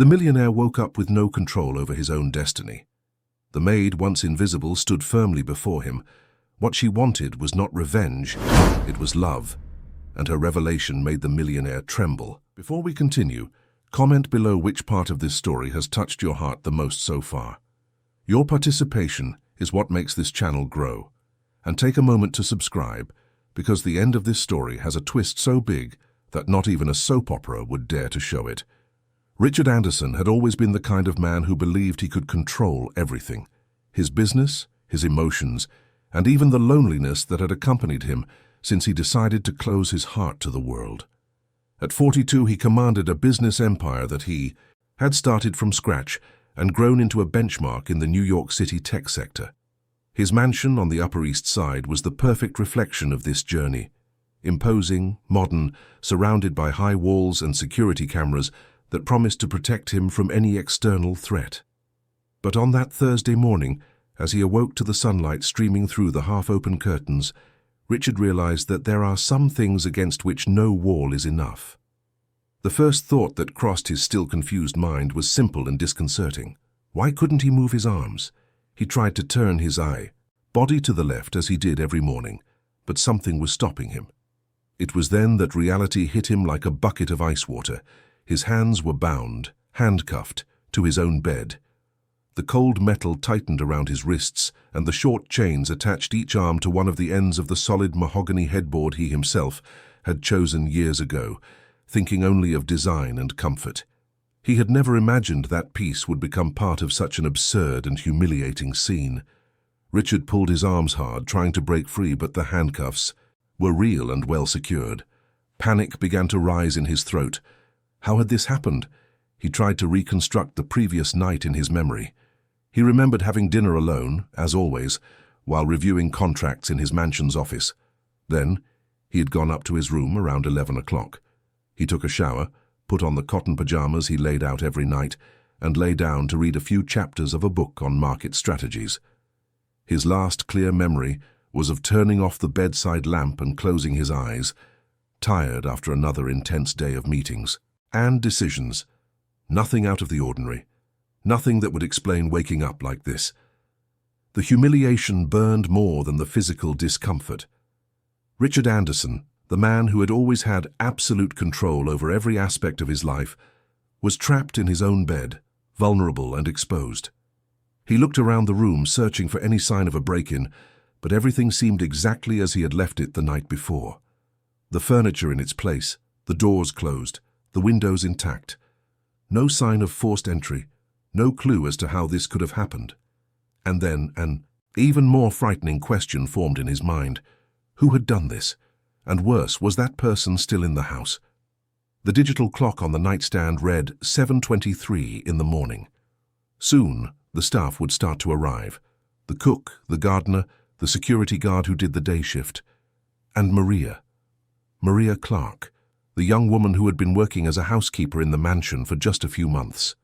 The millionaire woke up with no control over his own destiny. The maid, once invisible, stood firmly before him. What she wanted was not revenge, it was love, and her revelation made the millionaire tremble. Before we continue, comment below which part of this story has touched your heart the most so far. Your participation is what makes this channel grow. And take a moment to subscribe, because the end of this story has a twist so big that not even a soap opera would dare to show it. Richard Anderson had always been the kind of man who believed he could control everything. His business, his emotions, and even the loneliness that had accompanied him since he decided to close his heart to the world. At 42, he commanded a business empire that he had started from scratch and grown into a benchmark in the New York City tech sector. His mansion on the Upper East Side was the perfect reflection of this journey. Imposing, modern, surrounded by high walls and security cameras that promised to protect him from any external threat. But on that Thursday morning, as he awoke to the sunlight streaming through the half-open curtains, Richard realized that there are some things against which no wall is enough. The first thought that crossed his still confused mind was simple and disconcerting. Why couldn't he move his arms? He tried to turn his body to the left as he did every morning, but something was stopping him. It was then that reality hit him like a bucket of ice water. His hands were bound, handcuffed, to his own bed. The cold metal tightened around his wrists, and the short chains attached each arm to one of the ends of the solid mahogany headboard he himself had chosen years ago, thinking only of design and comfort. He had never imagined that piece would become part of such an absurd and humiliating scene. Richard pulled his arms hard, trying to break free, but the handcuffs were real and well secured. Panic began to rise in his throat. How had this happened? He tried to reconstruct the previous night in his memory. He remembered having dinner alone, as always, while reviewing contracts in his mansion's office. Then, he had gone up to his room around 11 o'clock. He took a shower, put on the cotton pajamas he laid out every night, and lay down to read a few chapters of a book on market strategies. His last clear memory was of turning off the bedside lamp and closing his eyes, tired after another intense day of meetings and decisions. Nothing out of the ordinary. Nothing that would explain waking up like this. The humiliation burned more than the physical discomfort. Richard Anderson, the man who had always had absolute control over every aspect of his life, was trapped in his own bed, vulnerable and exposed. He looked around the room, searching for any sign of a break-in, but everything seemed exactly as he had left it the night before. The furniture in its place, the doors closed, the windows intact. No sign of forced entry, no clue as to how this could have happened. And then an even more frightening question formed in his mind. Who had done this? And worse, was that person still in the house? The digital clock on the nightstand read 7:23 in the morning. Soon, the staff would start to arrive. The cook, the gardener, the security guard who did the day shift. And Maria Clark, the young woman who had been working as a housekeeper in the mansion for just a few months.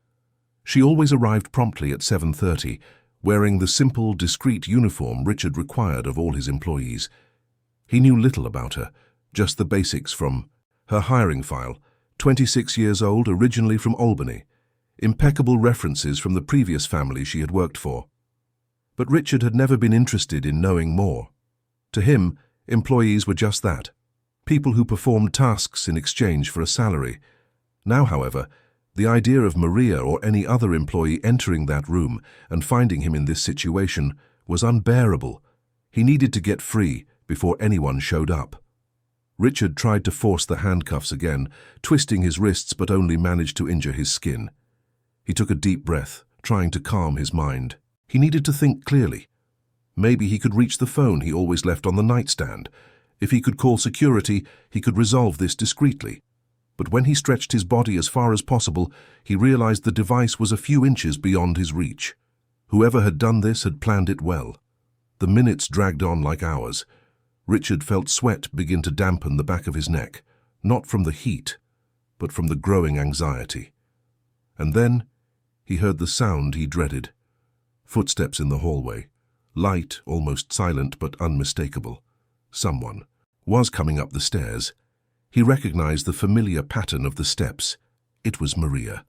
She always arrived promptly at 7:30, wearing the simple, discreet uniform Richard required of all his employees. He knew little about her, just the basics from her hiring file, 26 years old, originally from Albany, impeccable references from the previous family she had worked for. But Richard had never been interested in knowing more. To him, employees were just that, people who performed tasks in exchange for a salary. Now, however, the idea of Maria or any other employee entering that room and finding him in this situation was unbearable. He needed to get free before anyone showed up. Richard tried to force the handcuffs again, twisting his wrists, but only managed to injure his skin. He took a deep breath, trying to calm his mind. He needed to think clearly. Maybe he could reach the phone he always left on the nightstand. If he could call security, he could resolve this discreetly. But when he stretched his body as far as possible, he realized the device was a few inches beyond his reach. Whoever had done this had planned it well. The minutes dragged on like hours. Richard felt sweat begin to dampen the back of his neck, not from the heat, but from the growing anxiety. And then he heard the sound he dreaded. Footsteps in the hallway, light, almost silent, but unmistakable. Someone was coming up the stairs. He recognized the familiar pattern of the steps. It was Maria.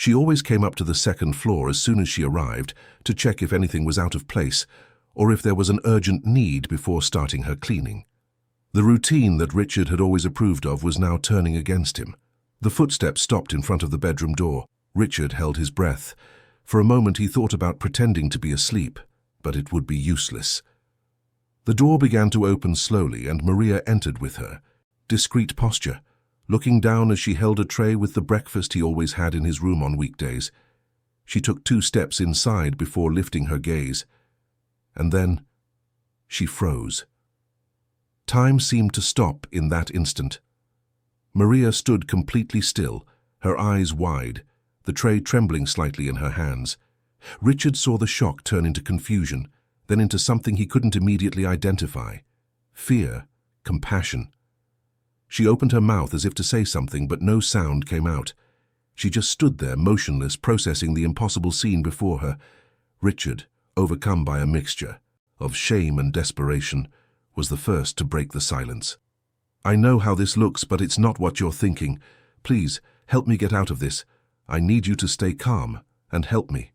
She always came up to the second floor as soon as she arrived to check if anything was out of place or if there was an urgent need before starting her cleaning. The routine that Richard had always approved of was now turning against him. The footsteps stopped in front of the bedroom door. Richard held his breath. For a moment he thought about pretending to be asleep, but it would be useless. The door began to open slowly and Maria entered with her. Discreet posture, looking down as she held a tray with the breakfast he always had in his room on weekdays. She took 2 steps inside before lifting her gaze. And then she froze. Time seemed to stop in that instant. Maria stood completely still, her eyes wide, the tray trembling slightly in her hands. Richard saw the shock turn into confusion, then into something he couldn't immediately identify. Fear, compassion. She opened her mouth as if to say something, but no sound came out. She just stood there, motionless, processing the impossible scene before her. Richard, overcome by a mixture of shame and desperation, was the first to break the silence. "I know how this looks, but it's not what you're thinking. Please, help me get out of this. I need you to stay calm and help me."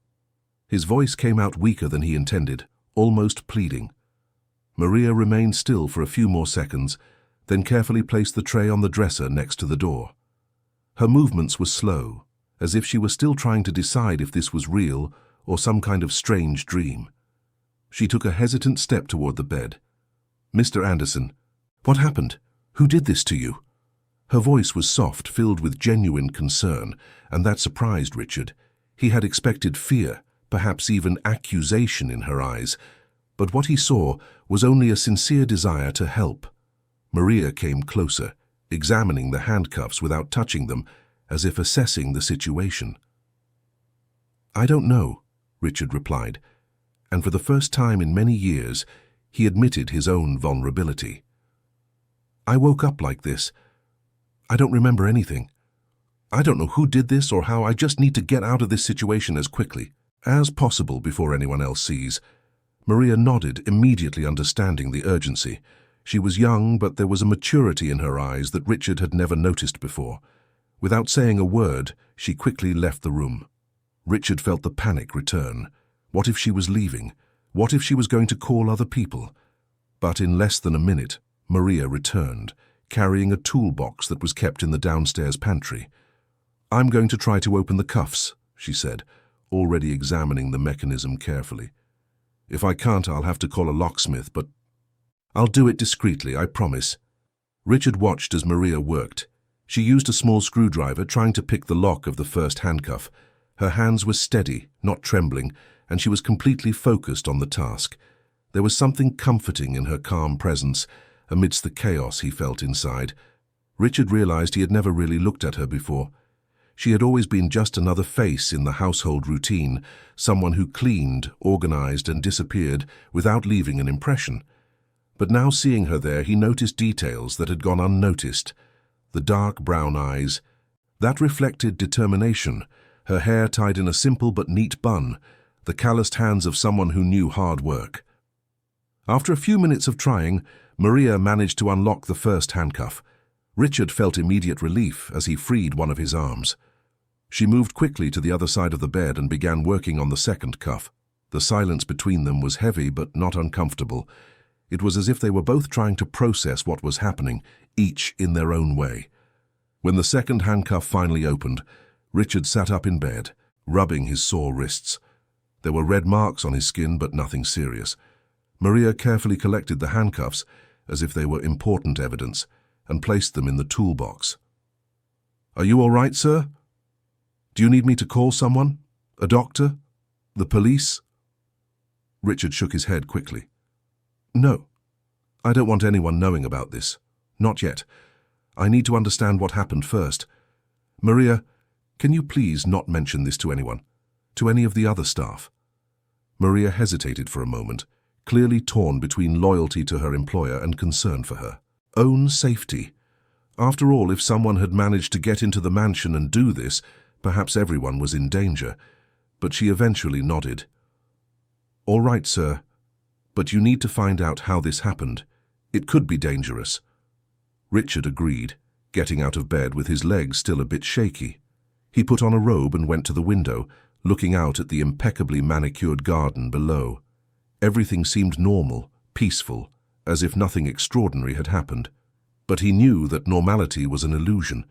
His voice came out weaker than he intended, almost pleading. Maria remained still for a few more seconds, then carefully placed the tray on the dresser next to the door. Her movements were slow, as if she were still trying to decide if this was real or some kind of strange dream. She took a hesitant step toward the bed. "Mr. Anderson, what happened? Who did this to you?" Her voice was soft, filled with genuine concern, and that surprised Richard. He had expected fear, perhaps even accusation in her eyes, but what he saw was only a sincere desire to help. Maria came closer, examining the handcuffs without touching them, as if assessing the situation. "I don't know," Richard replied, and for the first time in many years, he admitted his own vulnerability. "I woke up like this. I don't remember anything. I don't know who did this or how. I just need to get out of this situation as quickly as possible before anyone else sees." Maria nodded, immediately understanding the urgency. She was young, but there was a maturity in her eyes that Richard had never noticed before. Without saying a word, she quickly left the room. Richard felt the panic return. What if she was leaving? What if she was going to call other people? But in less than a minute, Maria returned, carrying a toolbox that was kept in the downstairs pantry. "I'm going to try to open the cuffs," she said, already examining the mechanism carefully. "If I can't, I'll have to call a locksmith, but I'll do it discreetly, I promise." Richard watched as Maria worked. She used a small screwdriver, trying to pick the lock of the first handcuff. Her hands were steady, not trembling, and she was completely focused on the task. There was something comforting in her calm presence, amidst the chaos he felt inside. Richard realized he had never really looked at her before. She had always been just another face in the household routine, someone who cleaned, organized, and disappeared without leaving an impression. But now seeing her there, he noticed details that had gone unnoticed. The dark brown eyes. That reflected determination, her hair tied in a simple but neat bun, the calloused hands of someone who knew hard work. After a few minutes of trying, Maria managed to unlock the first handcuff. Richard felt immediate relief as he freed one of his arms. She moved quickly to the other side of the bed and began working on the second cuff. The silence between them was heavy but not uncomfortable. It was as if they were both trying to process what was happening, each in their own way. When the second handcuff finally opened, Richard sat up in bed, rubbing his sore wrists. There were red marks on his skin, but nothing serious. Maria carefully collected the handcuffs, as if they were important evidence, and placed them in the toolbox. "Are you all right, sir? Do you need me to call someone? A doctor? The police?" Richard shook his head quickly. "No. I don't want anyone knowing about this. Not yet. I need to understand what happened first. Maria, can you please not mention this to anyone? To any of the other staff?" Maria hesitated for a moment, clearly torn between loyalty to her employer and concern for her own safety. After all, if someone had managed to get into the mansion and do this, perhaps everyone was in danger. But she eventually nodded. "All right, sir. But you need to find out how this happened. It could be dangerous." Richard agreed, getting out of bed with his legs still a bit shaky. He put on a robe and went to the window, looking out at the impeccably manicured garden below. Everything seemed normal, peaceful, as if nothing extraordinary had happened. But he knew that normality was an illusion.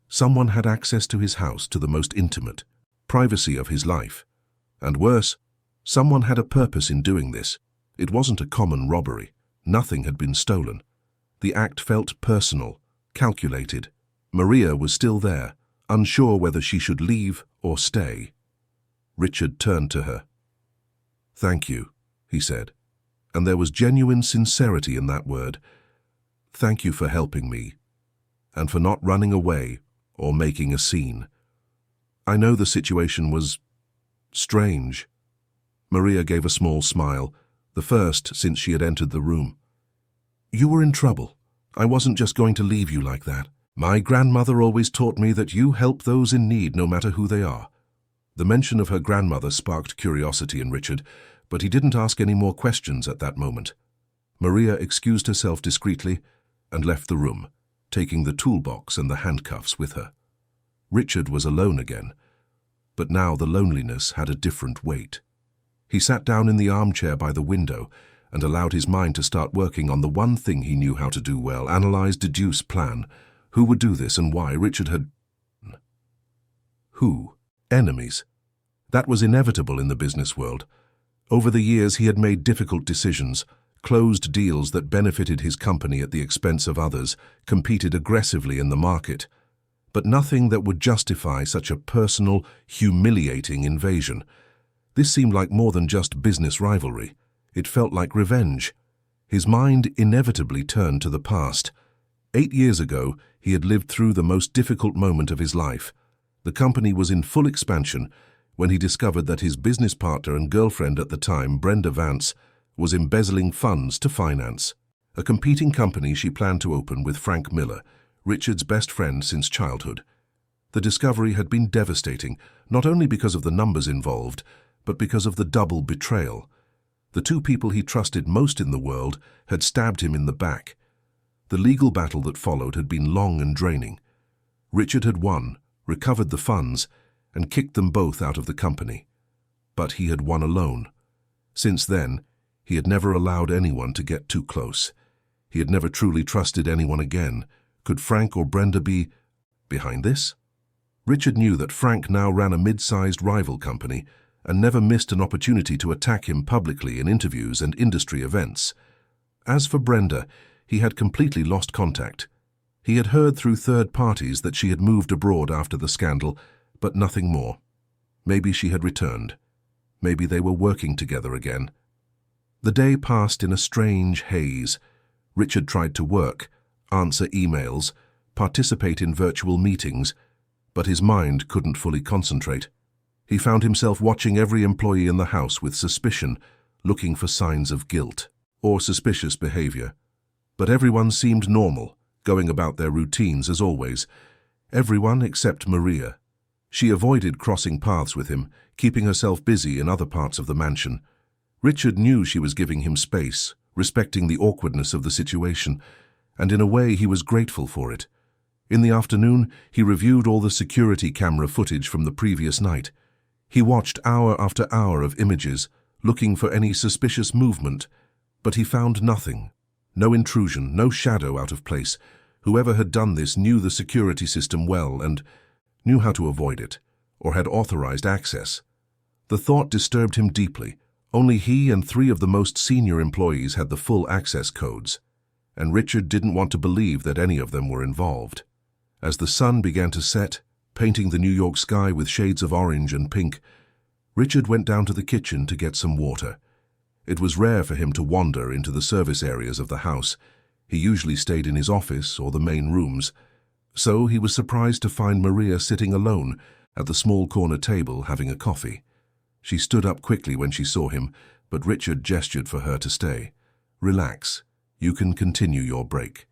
Someone had access to his house, to the most intimate privacy of his life. And worse, someone had a purpose in doing this. It wasn't a common robbery. Nothing had been stolen. The act felt personal, calculated. Maria was still there, unsure whether she should leave or stay. Richard turned to her. "Thank you," he said, and there was genuine sincerity in that word. "Thank you for helping me, and for not running away or making a scene. I know the situation was strange." Maria gave a small smile, the first since she had entered the room. "You were in trouble. I wasn't just going to leave you like that. My grandmother always taught me that you help those in need no matter who they are." The mention of her grandmother sparked curiosity in Richard, but he didn't ask any more questions at that moment. Maria excused herself discreetly and left the room, taking the toolbox and the handcuffs with her. Richard was alone again, but now the loneliness had a different weight. He sat down in the armchair by the window and allowed his mind to start working on the one thing he knew how to do well: analyze, deduce, plan. Who would do this and why? Richard had... Who? Enemies. That was inevitable in the business world. Over the years he had made difficult decisions, closed deals that benefited his company at the expense of others, competed aggressively in the market. But nothing that would justify such a personal, humiliating invasion. This seemed like more than just business rivalry. It felt like revenge. His mind inevitably turned to the past. 8 years ago, he had lived through the most difficult moment of his life. The company was in full expansion when he discovered that his business partner and girlfriend at the time, Brenda Vance, was embezzling funds to finance a competing company she planned to open with Frank Miller, Richard's best friend since childhood. The discovery had been devastating, not only because of the numbers involved, but because of the double betrayal. The two people he trusted most in the world had stabbed him in the back. The legal battle that followed had been long and draining. Richard had won, recovered the funds, and kicked them both out of the company. But he had won alone. Since then, he had never allowed anyone to get too close. He had never truly trusted anyone again. Could Frank or Brenda be behind this? Richard knew that Frank now ran a mid-sized rival company and never missed an opportunity to attack him publicly in interviews and industry events. As for Brenda, he had completely lost contact. He had heard through third parties that she had moved abroad after the scandal, but nothing more. Maybe she had returned. Maybe they were working together again. The day passed in a strange haze. Richard tried to work, answer emails, participate in virtual meetings, but his mind couldn't fully concentrate. He found himself watching every employee in the house with suspicion, looking for signs of guilt or suspicious behavior. But everyone seemed normal, going about their routines as always. Everyone except Maria. She avoided crossing paths with him, keeping herself busy in other parts of the mansion. Richard knew she was giving him space, respecting the awkwardness of the situation, and in a way he was grateful for it. In the afternoon, he reviewed all the security camera footage from the previous night. He watched hour after hour of images, looking for any suspicious movement, but he found nothing. No intrusion, no shadow out of place. Whoever had done this knew the security system well and knew how to avoid it, or had authorized access. The thought disturbed him deeply. Only he and 3 of the most senior employees had the full access codes, and Richard didn't want to believe that any of them were involved. As the sun began to set, painting the New York sky with shades of orange and pink, Richard went down to the kitchen to get some water. It was rare for him to wander into the service areas of the house. He usually stayed in his office or the main rooms, so he was surprised to find Maria sitting alone at the small corner table having a coffee. She stood up quickly when she saw him, but Richard gestured for her to stay. "Relax. You can continue your break."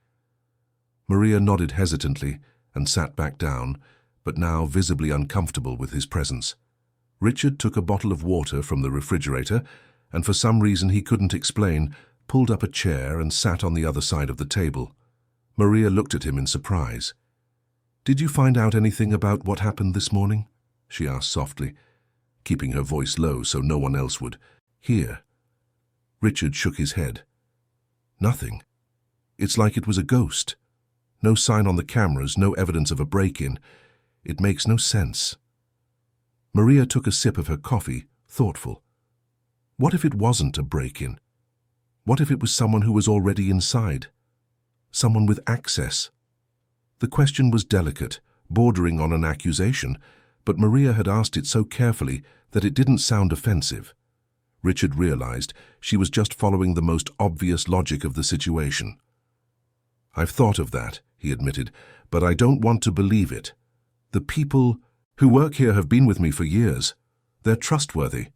Maria nodded hesitantly and sat back down, but now visibly uncomfortable with his presence. Richard took a bottle of water from the refrigerator and, for some reason he couldn't explain, pulled up a chair and sat on the other side of the table. Maria looked at him in surprise. "Did you find out anything about what happened this morning?" she asked softly, keeping her voice low so no one else would hear. Richard shook his head. "Nothing. It's like it was a ghost. No sign on the cameras, no evidence of a break-in. It makes no sense." Maria took a sip of her coffee, thoughtful. What if it wasn't a break-in? What if it was someone who was already inside? Someone with access? The question was delicate, bordering on an accusation, but Maria had asked it so carefully that it didn't sound offensive. Richard realized she was just following the most obvious logic of the situation. "I've thought of that," he admitted, "but I don't want to believe it. The people who work here have been with me for years. They're trustworthy."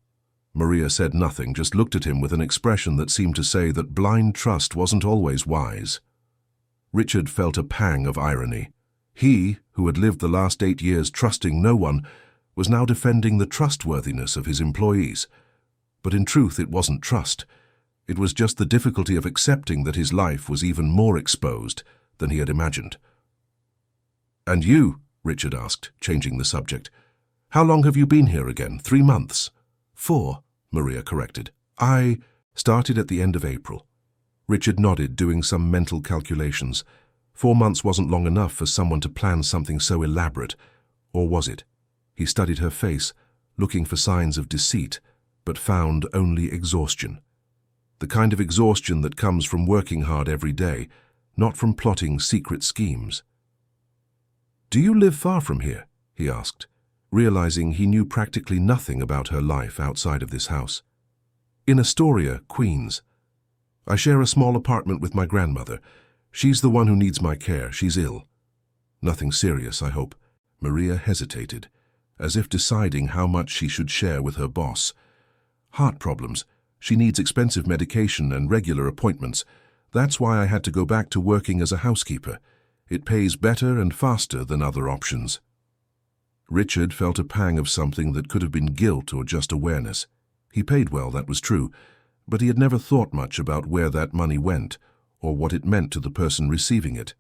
Maria said nothing, just looked at him with an expression that seemed to say that blind trust wasn't always wise. Richard felt a pang of irony. He, who had lived the last 8 years trusting no one, was now defending the trustworthiness of his employees. But in truth, it wasn't trust. It was just the difficulty of accepting that his life was even more exposed than he had imagined. "And you?" Richard asked, changing the subject. "How long have you been here again? 3 months?" 4, Maria corrected. "I started at the end of April." Richard nodded, doing some mental calculations. 4 months wasn't long enough for someone to plan something so elaborate. Or was it? He studied her face, looking for signs of deceit, but found only exhaustion. The kind of exhaustion that comes from working hard every day, not from plotting secret schemes. "Do you live far from here?" he asked, realizing he knew practically nothing about her life outside of this house. "In Astoria, Queens. I share a small apartment with my grandmother. She's the one who needs my care. She's ill." "Nothing serious, I hope." Maria hesitated, as if deciding how much she should share with her boss. "Heart problems. She needs expensive medication and regular appointments. That's why I had to go back to working as a housekeeper. It pays better and faster than other options." Richard felt a pang of something that could have been guilt or just awareness. He paid well, that was true, but he had never thought much about where that money went or what it meant to the person receiving it.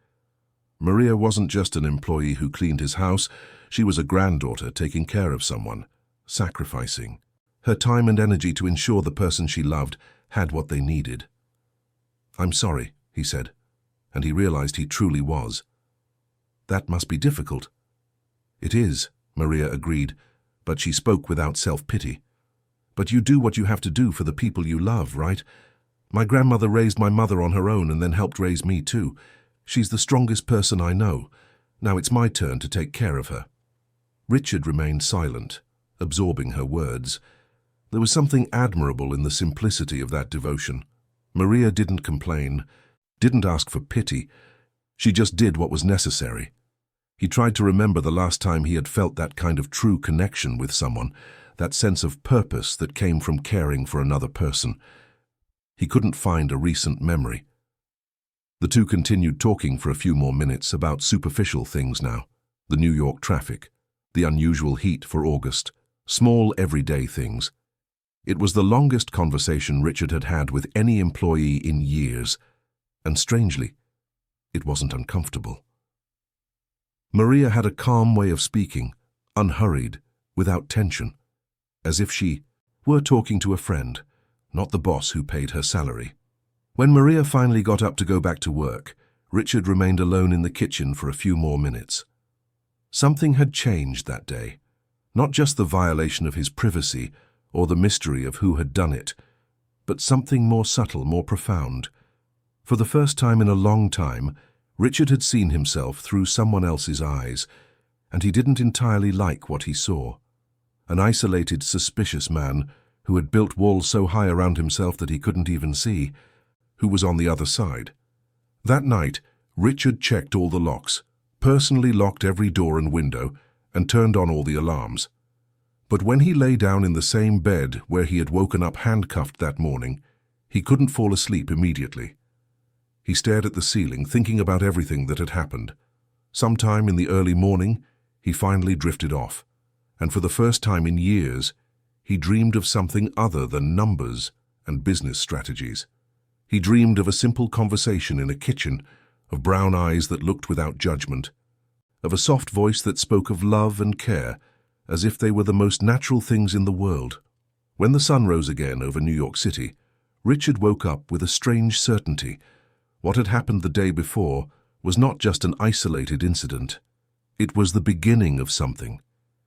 Maria wasn't just an employee who cleaned his house. She was a granddaughter taking care of someone, sacrificing her time and energy to ensure the person she loved had what they needed. "I'm sorry," he said, and he realized he truly was. "That must be difficult." "It is," Maria agreed, but she spoke without self-pity. "But you do what you have to do for the people you love, right? My grandmother raised my mother on her own and then helped raise me too. She's the strongest person I know. Now it's my turn to take care of her." Richard remained silent, absorbing her words. There was something admirable in the simplicity of that devotion. Maria didn't complain, didn't ask for pity. She just did what was necessary. He tried to remember the last time he had felt that kind of true connection with someone, that sense of purpose that came from caring for another person. He couldn't find a recent memory. The two continued talking for a few more minutes about superficial things now. The New York traffic, the unusual heat for August, small everyday things. It was the longest conversation Richard had had with any employee in years, and strangely, it wasn't uncomfortable. Maria had a calm way of speaking, unhurried, without tension, as if she were talking to a friend, not the boss who paid her salary. When Maria finally got up to go back to work, Richard remained alone in the kitchen for a few more minutes. Something had changed that day, not just the violation of his privacy or the mystery of who had done it, but something more subtle, more profound. For the first time in a long time, Richard had seen himself through someone else's eyes, and he didn't entirely like what he saw. An isolated, suspicious man who had built walls so high around himself that he couldn't even see, who was on the other side. That night, Richard checked all the locks, personally locked every door and window, and turned on all the alarms. But when he lay down in the same bed where he had woken up handcuffed that morning, he couldn't fall asleep immediately. He stared at the ceiling, thinking about everything that had happened. Sometime in the early morning, he finally drifted off, and for the first time in years, he dreamed of something other than numbers and business strategies. He dreamed of a simple conversation in a kitchen, of brown eyes that looked without judgment, of a soft voice that spoke of love and care, as if they were the most natural things in the world. When the sun rose again over New York City, Richard woke up with a strange certainty. What had happened the day before was not just an isolated incident. It was the beginning of something.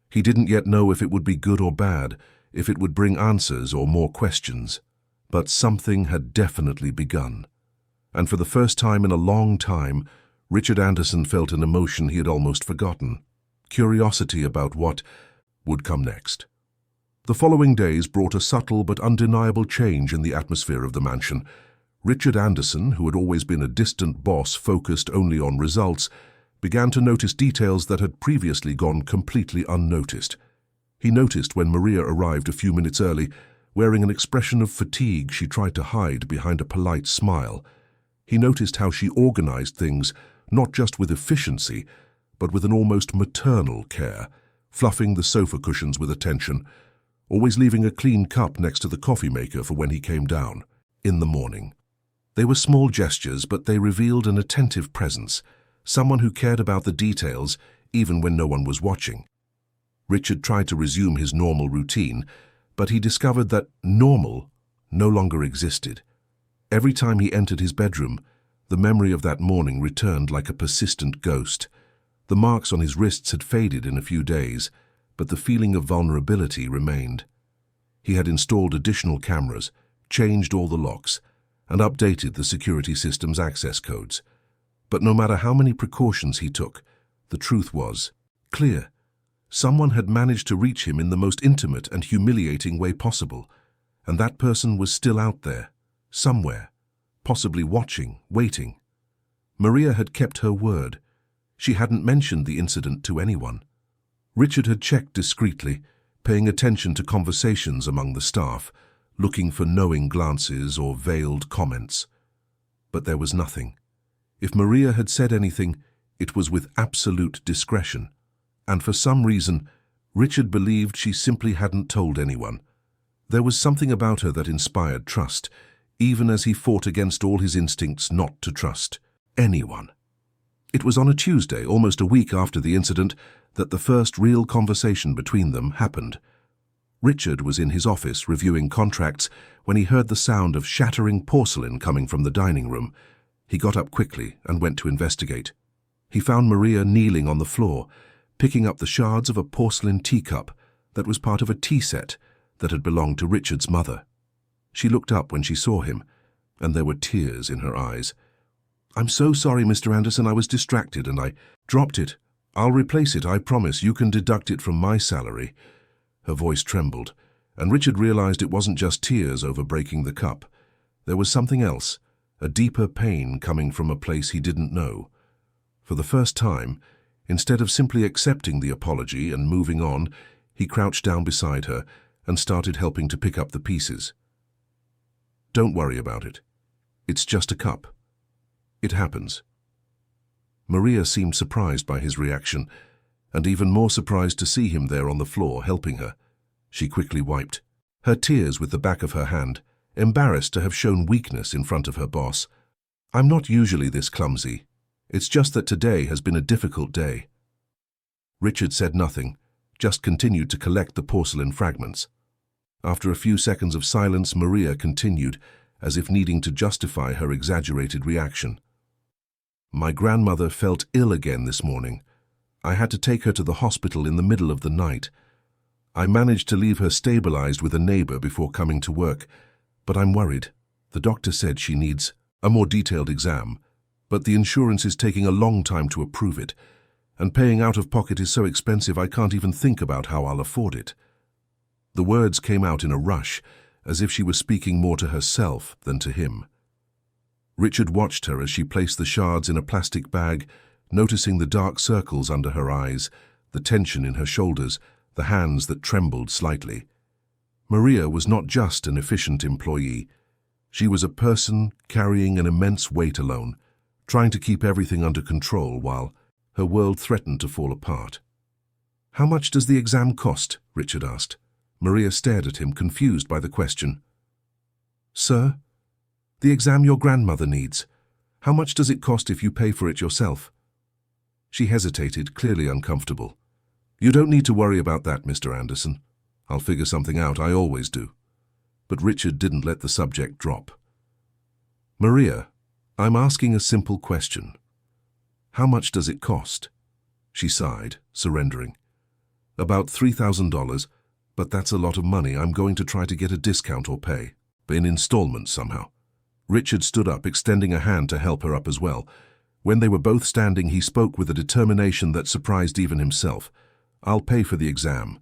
He didn't yet know if it would be good or bad, if it would bring answers or more questions. But something had definitely begun. And for the first time in a long time, Richard Anderson felt an emotion he had almost forgotten: curiosity about what would come next. The following days brought a subtle but undeniable change in the atmosphere of the mansion. Richard Anderson, who had always been a distant boss focused only on results, began to notice details that had previously gone completely unnoticed. He noticed when Maria arrived a few minutes early, wearing an expression of fatigue she tried to hide behind a polite smile. He noticed how she organized things, not just with efficiency, but with an almost maternal care, fluffing the sofa cushions with attention, always leaving a clean cup next to the coffee maker for when he came down, in the morning. They were small gestures, but they revealed an attentive presence, someone who cared about the details even when no one was watching. Richard tried to resume his normal routine, but he discovered that normal no longer existed. Every time he entered his bedroom, the memory of that morning returned like a persistent ghost. The marks on his wrists had faded in a few days, but the feeling of vulnerability remained. He had installed additional cameras, changed all the locks, and updated the security system's access codes. But no matter how many precautions he took, the truth was clear. Someone had managed to reach him in the most intimate and humiliating way possible, and that person was still out there, somewhere, possibly watching, waiting. Maria had kept her word. She hadn't mentioned the incident to anyone. Richard had checked discreetly, paying attention to conversations among the staff, looking for knowing glances or veiled comments. But there was nothing. If Maria had said anything, it was with absolute discretion. And for some reason, Richard believed she simply hadn't told anyone. There was something about her that inspired trust, even as he fought against all his instincts not to trust anyone. It was on a Tuesday, almost a week after the incident, that the first real conversation between them happened. Richard was in his office reviewing contracts when he heard the sound of shattering porcelain coming from the dining room. He got up quickly and went to investigate. He found Maria kneeling on the floor, picking up the shards of a porcelain teacup that was part of a tea set that had belonged to Richard's mother. She looked up when she saw him, and there were tears in her eyes. "I'm so sorry, Mr. Anderson, I was distracted and I dropped it. I'll replace it, I promise. You can deduct it from my salary." Her voice trembled, and Richard realized it wasn't just tears over breaking the cup. There was something else, a deeper pain coming from a place he didn't know. For the first time, instead of simply accepting the apology and moving on, he crouched down beside her and started helping to pick up the pieces. "Don't worry about it. It's just a cup. It happens." Maria seemed surprised by his reaction, and even more surprised to see him there on the floor helping her. She quickly wiped her tears with the back of her hand, embarrassed to have shown weakness in front of her boss. "I'm not usually this clumsy. It's just that today has been a difficult day." Richard said nothing, just continued to collect the porcelain fragments. After a few seconds of silence, Maria continued, as if needing to justify her exaggerated reaction. "My grandmother felt ill again this morning. I had to take her to the hospital in the middle of the night. I managed to leave her stabilized with a neighbor before coming to work, but I'm worried. The doctor said she needs a more detailed exam, but the insurance is taking a long time to approve it, and paying out of pocket is so expensive I can't even think about how I'll afford it." The words came out in a rush, as if she was speaking more to herself than to him. Richard watched her as she placed the shards in a plastic bag, noticing the dark circles under her eyes, the tension in her shoulders, the hands that trembled slightly. Maria was not just an efficient employee. She was a person carrying an immense weight alone, trying to keep everything under control while her world threatened to fall apart. "How much does the exam cost?" Richard asked. Maria stared at him, confused by the question. "Sir? The exam your grandmother needs. How much does it cost if you pay for it yourself?" She hesitated, clearly uncomfortable. "You don't need to worry about that, Mr. Anderson. I'll figure something out, I always do." But Richard didn't let the subject drop. "Maria, I'm asking a simple question. How much does it cost?" She sighed, surrendering. "About $3,000, but that's a lot of money. I'm going to try to get a discount or pay, in installments somehow." Richard stood up, extending a hand to help her up as well. When they were both standing, he spoke with a determination that surprised even himself. "I'll pay for the exam.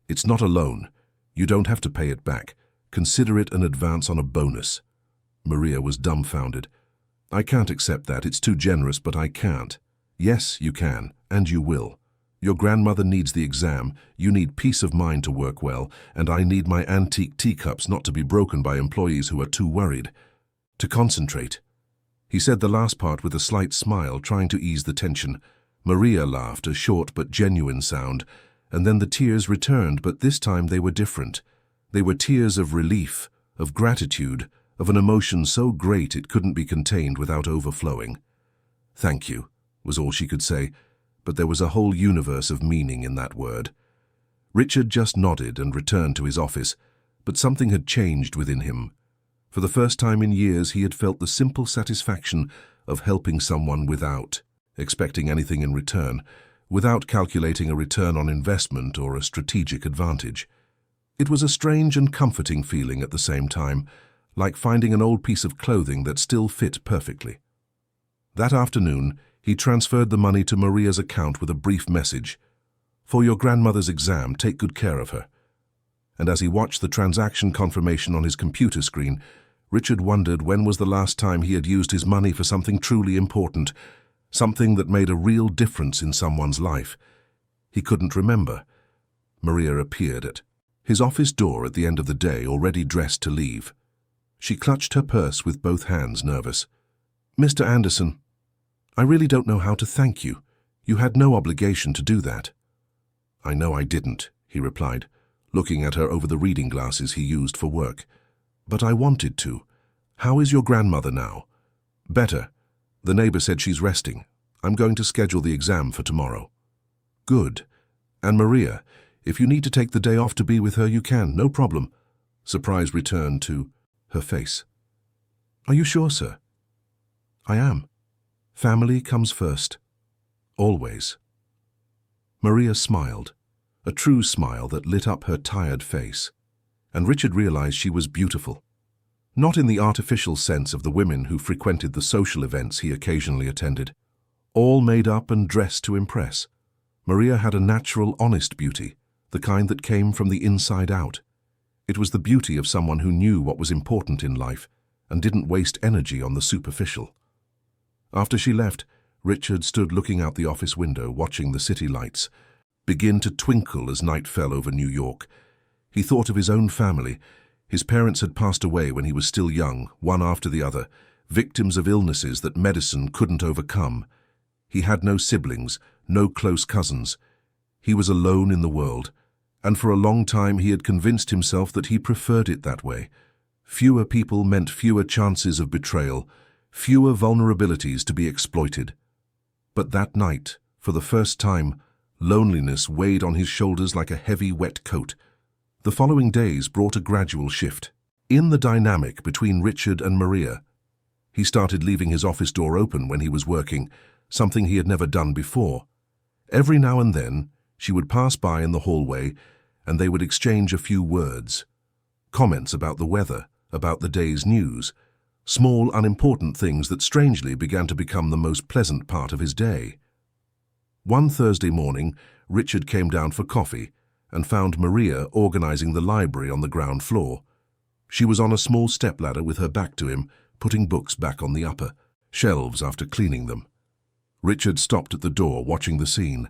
It's not a loan. You don't have to pay it back. Consider it an advance on a bonus." Maria was dumbfounded. "I can't accept that. It's too generous, but I can't." "Yes, you can, and you will. Your grandmother needs the exam, you need peace of mind to work well, and I need my antique teacups not to be broken by employees who are too worried. To concentrate." He said the last part with a slight smile, trying to ease the tension. Maria laughed, a short but genuine sound, and then the tears returned, but this time they were different. They were tears of relief, of gratitude, of an emotion so great it couldn't be contained without overflowing. "Thank you," was all she could say, but there was a whole universe of meaning in that word. Richard just nodded and returned to his office, but something had changed within him. For the first time in years, he had felt the simple satisfaction of helping someone without expecting anything in return, without calculating a return on investment or a strategic advantage. It was a strange and comforting feeling at the same time, like finding an old piece of clothing that still fit perfectly. That afternoon, he transferred the money to Maria's account with a brief message. "For your grandmother's exam, take good care of her." And as he watched the transaction confirmation on his computer screen, Richard wondered when was the last time he had used his money for something truly important, something that made a real difference in someone's life. He couldn't remember. Maria appeared at his office door at the end of the day, already dressed to leave. She clutched her purse with both hands, nervous. "Mr. Anderson, I really don't know how to thank you. You had no obligation to do that." "I know I didn't," he replied, looking at her over the reading glasses he used for work. "But I wanted to. How is your grandmother now?" "Better. The neighbor said she's resting. I'm going to schedule the exam for tomorrow." "Good. And Maria, if you need to take the day off to be with her, you can, no problem." Surprise returned to her face. "Are you sure, sir?" "I am. Family comes first. Always." Maria smiled, a true smile that lit up her tired face, and Richard realized she was beautiful. Not in the artificial sense of the women who frequented the social events he occasionally attended, all made up and dressed to impress. Maria had a natural, honest beauty, the kind that came from the inside out. It was the beauty of someone who knew what was important in life and didn't waste energy on the superficial. After she left, Richard stood looking out the office window, watching the city lights begin to twinkle as night fell over New York. He thought of his own family. His parents had passed away when he was still young, one after the other, victims of illnesses that medicine couldn't overcome. He had no siblings, no close cousins. He was alone in the world, and for a long time he had convinced himself that he preferred it that way. Fewer people meant fewer chances of betrayal, fewer vulnerabilities to be exploited. But that night, for the first time, loneliness weighed on his shoulders like a heavy, wet coat. The following days brought a gradual shift in the dynamic between Richard and Maria. He started leaving his office door open when he was working, something he had never done before. Every now and then, she would pass by in the hallway, and they would exchange a few words. Comments about the weather, about the day's news, small, unimportant things that strangely began to become the most pleasant part of his day. One Thursday morning, Richard came down for coffee and found Maria organizing the library on the ground floor. She was on a small stepladder with her back to him, putting books back on the upper shelves after cleaning them. Richard stopped at the door, watching the scene.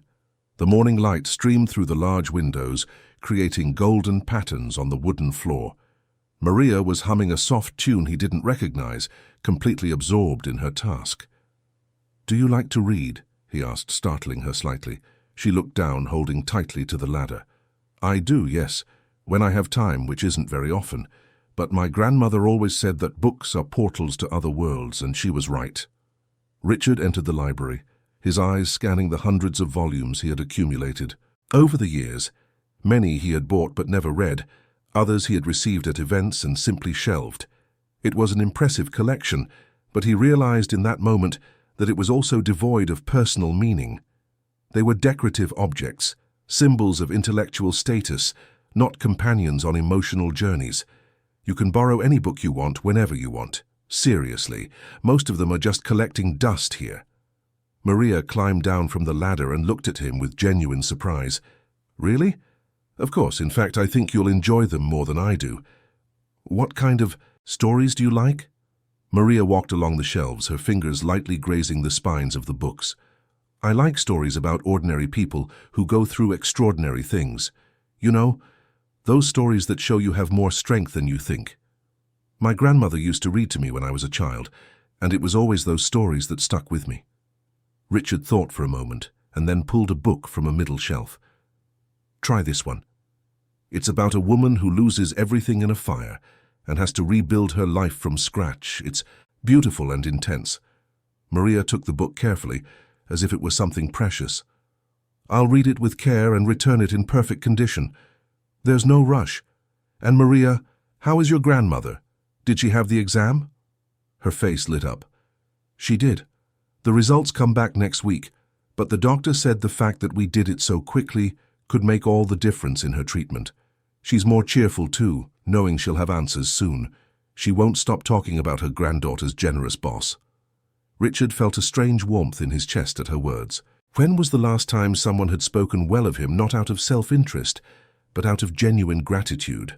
The morning light streamed through the large windows, creating golden patterns on the wooden floor. Maria was humming a soft tune he didn't recognize, completely absorbed in her task. "Do you like to read?" he asked, startling her slightly. She looked down, holding tightly to the ladder. "I do, yes, when I have time, which isn't very often. But my grandmother always said that books are portals to other worlds, and she was right." Richard entered the library, his eyes scanning the hundreds of volumes he had accumulated. Over the years, many he had bought but never read, others he had received at events and simply shelved. It was an impressive collection, but he realized in that moment that it was also devoid of personal meaning. They were decorative objects, symbols of intellectual status, not companions on emotional journeys. You can borrow any book you want whenever you want. Seriously, most of them are just collecting dust here. Maria climbed down from the ladder and looked at him with genuine surprise. Really? Of course, in fact, I think you'll enjoy them more than I do. What kind of stories do you like? Maria walked along the shelves, her fingers lightly grazing the spines of the books. I like stories about ordinary people who go through extraordinary things. You know, those stories that show you have more strength than you think. My grandmother used to read to me when I was a child, and it was always those stories that stuck with me. Richard thought for a moment and then pulled a book from a middle shelf. Try this one. It's about a woman who loses everything in a fire and has to rebuild her life from scratch. It's beautiful and intense. Maria took the book carefully, as if it was something precious. I'll read it with care and return it in perfect condition. There's no rush. And Maria, how is your grandmother? Did she have the exam? Her face lit up. She did. The results come back next week, but the doctor said the fact that we did it so quickly could make all the difference in her treatment. She's more cheerful too, knowing she'll have answers soon. She won't stop talking about her granddaughter's generous boss. Richard felt a strange warmth in his chest at her words. When was the last time someone had spoken well of him, not out of self-interest, but out of genuine gratitude?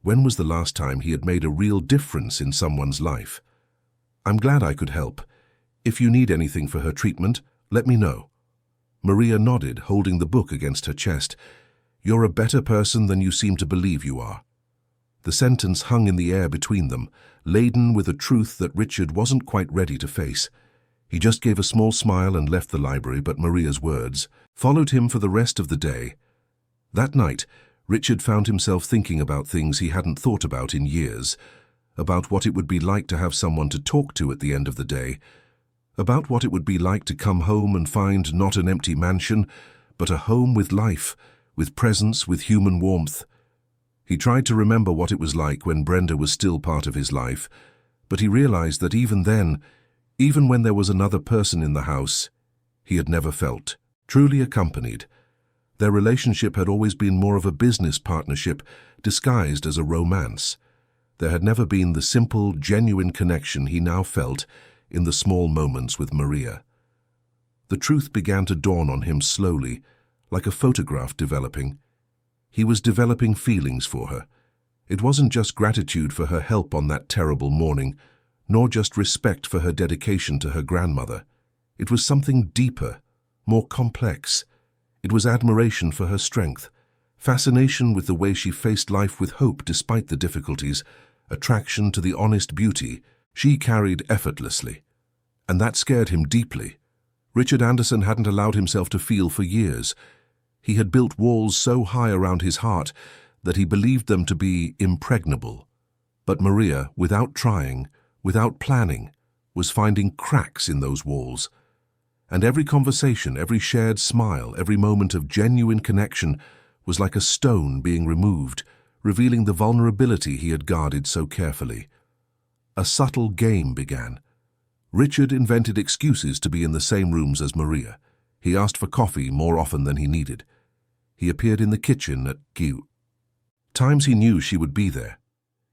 When was the last time he had made a real difference in someone's life? I'm glad I could help. If you need anything for her treatment, let me know. Maria nodded, holding the book against her chest. You're a better person than you seem to believe you are. The sentence hung in the air between them, laden with a truth that Richard wasn't quite ready to face. He just gave a small smile and left the library, but Maria's words followed him for the rest of the day. That night, Richard found himself thinking about things he hadn't thought about in years, about what it would be like to have someone to talk to at the end of the day, about what it would be like to come home and find not an empty mansion, but a home with life, with presence, with human warmth. He tried to remember what it was like when Brenda was still part of his life, but he realized that even then, even when there was another person in the house, he had never felt truly accompanied. Their relationship had always been more of a business partnership disguised as a romance. There had never been the simple, genuine connection he now felt in the small moments with Maria. The truth began to dawn on him slowly, like a photograph developing. He was developing feelings for her. It wasn't just gratitude for her help on that terrible morning, nor just respect for her dedication to her grandmother. It was something deeper, more complex. It was admiration for her strength, fascination with the way she faced life with hope despite the difficulties, attraction to the honest beauty she carried effortlessly. And that scared him deeply. Richard Anderson hadn't allowed himself to feel for years. He had built walls so high around his heart that he believed them to be impregnable. But Maria, without trying, without planning, was finding cracks in those walls. And every conversation, every shared smile, every moment of genuine connection was like a stone being removed, revealing the vulnerability he had guarded so carefully. A subtle game began. Richard invented excuses to be in the same rooms as Maria. He asked for coffee more often than he needed. He appeared in the kitchen at times he knew she would be there.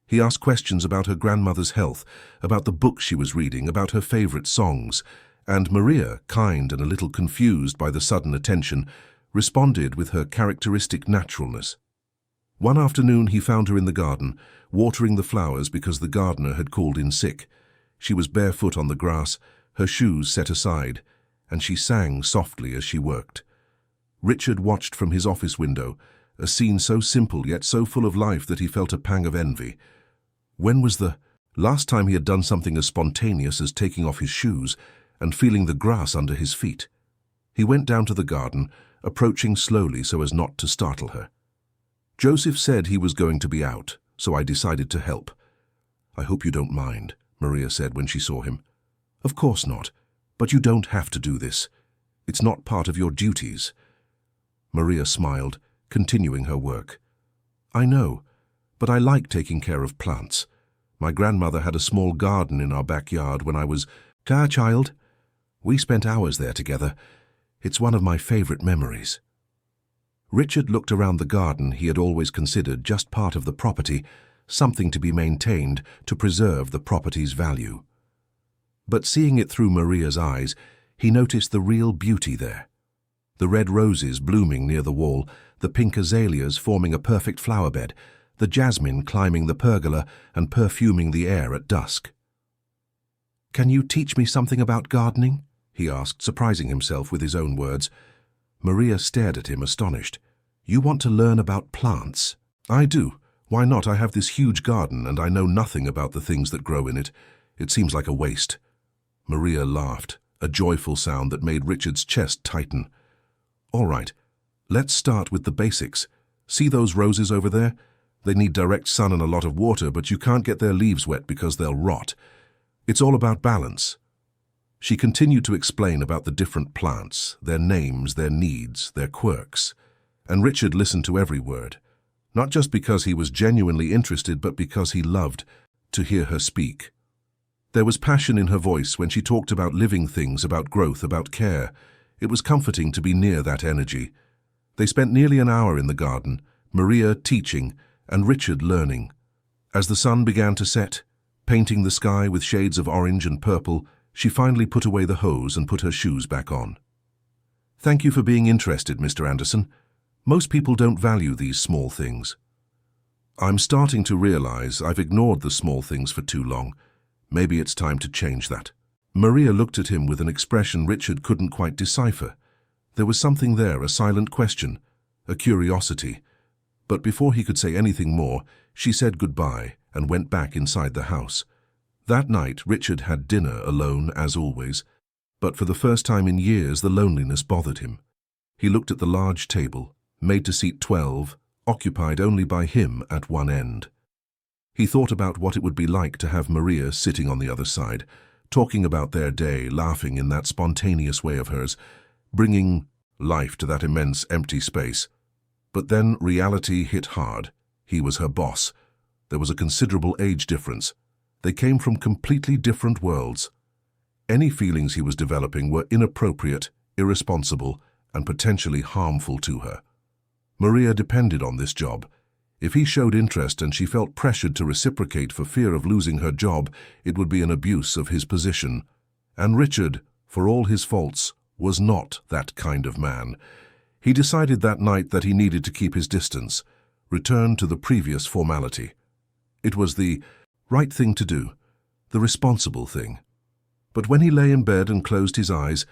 He asked questions about her grandmother's health, about the books she was reading, about her favorite songs, and Maria, kind and a little confused by the sudden attention, responded with her characteristic naturalness. One afternoon he found her in the garden, watering the flowers because the gardener had called in sick. She was barefoot on the grass, her shoes set aside, and she sang softly as she worked. Richard watched from his office window, a scene so simple yet so full of life that he felt a pang of envy. When was the last time he had done something as spontaneous as taking off his shoes and feeling the grass under his feet? He went down to the garden, approaching slowly so as not to startle her. Joseph said he was going to be out, so I decided to help. I hope you don't mind, Maria said when she saw him. Of course not, but you don't have to do this. It's not part of your duties." Maria smiled, continuing her work. "I know, but I like taking care of plants. My grandmother had a small garden in our backyard when I was a child. We spent hours there together. It's one of my favorite memories." Richard looked around the garden he had always considered just part of the property, something to be maintained to preserve the property's value. But seeing it through Maria's eyes, he noticed the real beauty there. The red roses blooming near the wall, the pink azaleas forming a perfect flower bed, the jasmine climbing the pergola and perfuming the air at dusk. "Can you teach me something about gardening?" he asked, surprising himself with his own words. Maria stared at him, astonished. "You want to learn about plants?" "I do. Why not? I have this huge garden and I know nothing about the things that grow in it. It seems like a waste." Maria laughed, a joyful sound that made Richard's chest tighten. "All right, let's start with the basics. See those roses over there? They need direct sun and a lot of water, but you can't get their leaves wet because they'll rot. It's all about balance." She continued to explain about the different plants, their names, their needs, their quirks. And Richard listened to every word, not just because he was genuinely interested, but because he loved to hear her speak. There was passion in her voice when she talked about living things, about growth, about care. It was comforting to be near that energy. They spent nearly an hour in the garden, Maria teaching and Richard learning. As the sun began to set, painting the sky with shades of orange and purple, she finally put away the hose and put her shoes back on. "Thank you for being interested, Mr. Anderson. Most people don't value these small things." "I'm starting to realize I've ignored the small things for too long. Maybe it's time to change that." Maria looked at him with an expression Richard couldn't quite decipher. There was something there, a silent question, a curiosity. But before he could say anything more, she said goodbye and went back inside the house. That night, Richard had dinner alone, as always, but for the first time in years, the loneliness bothered him. He looked at the large table, made to seat 12, occupied only by him at one end. He thought about what it would be like to have Maria sitting on the other side, talking about their day, laughing in that spontaneous way of hers, bringing life to that immense empty space. But then reality hit hard. He was her boss. There was a considerable age difference. They came from completely different worlds. Any feelings he was developing were inappropriate, irresponsible, and potentially harmful to her. Maria depended on this job. If he showed interest and she felt pressured to reciprocate for fear of losing her job, it would be an abuse of his position. And Richard, for all his faults, was not that kind of man. He decided that night that he needed to keep his distance, return to the previous formality. It was the right thing to do, the responsible thing. But when he lay in bed and closed his eyes,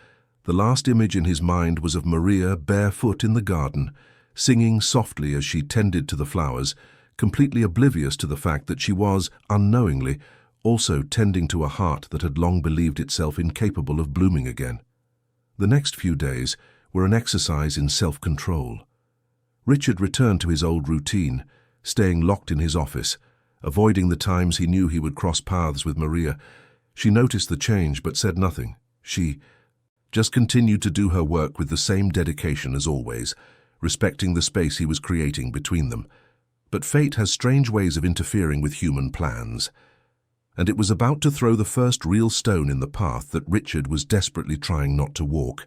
the last image in his mind was of Maria barefoot in the garden, singing softly as she tended to the flowers, completely oblivious to the fact that she was, unknowingly, also tending to a heart that had long believed itself incapable of blooming again. The next few days were an exercise in self-control. Richard returned to his old routine, staying locked in his office, avoiding the times he knew he would cross paths with Maria. She noticed the change but said nothing. She just continued to do her work with the same dedication as always, respecting the space he was creating between them. But fate has strange ways of interfering with human plans. And it was about to throw the first real stone in the path that Richard was desperately trying not to walk.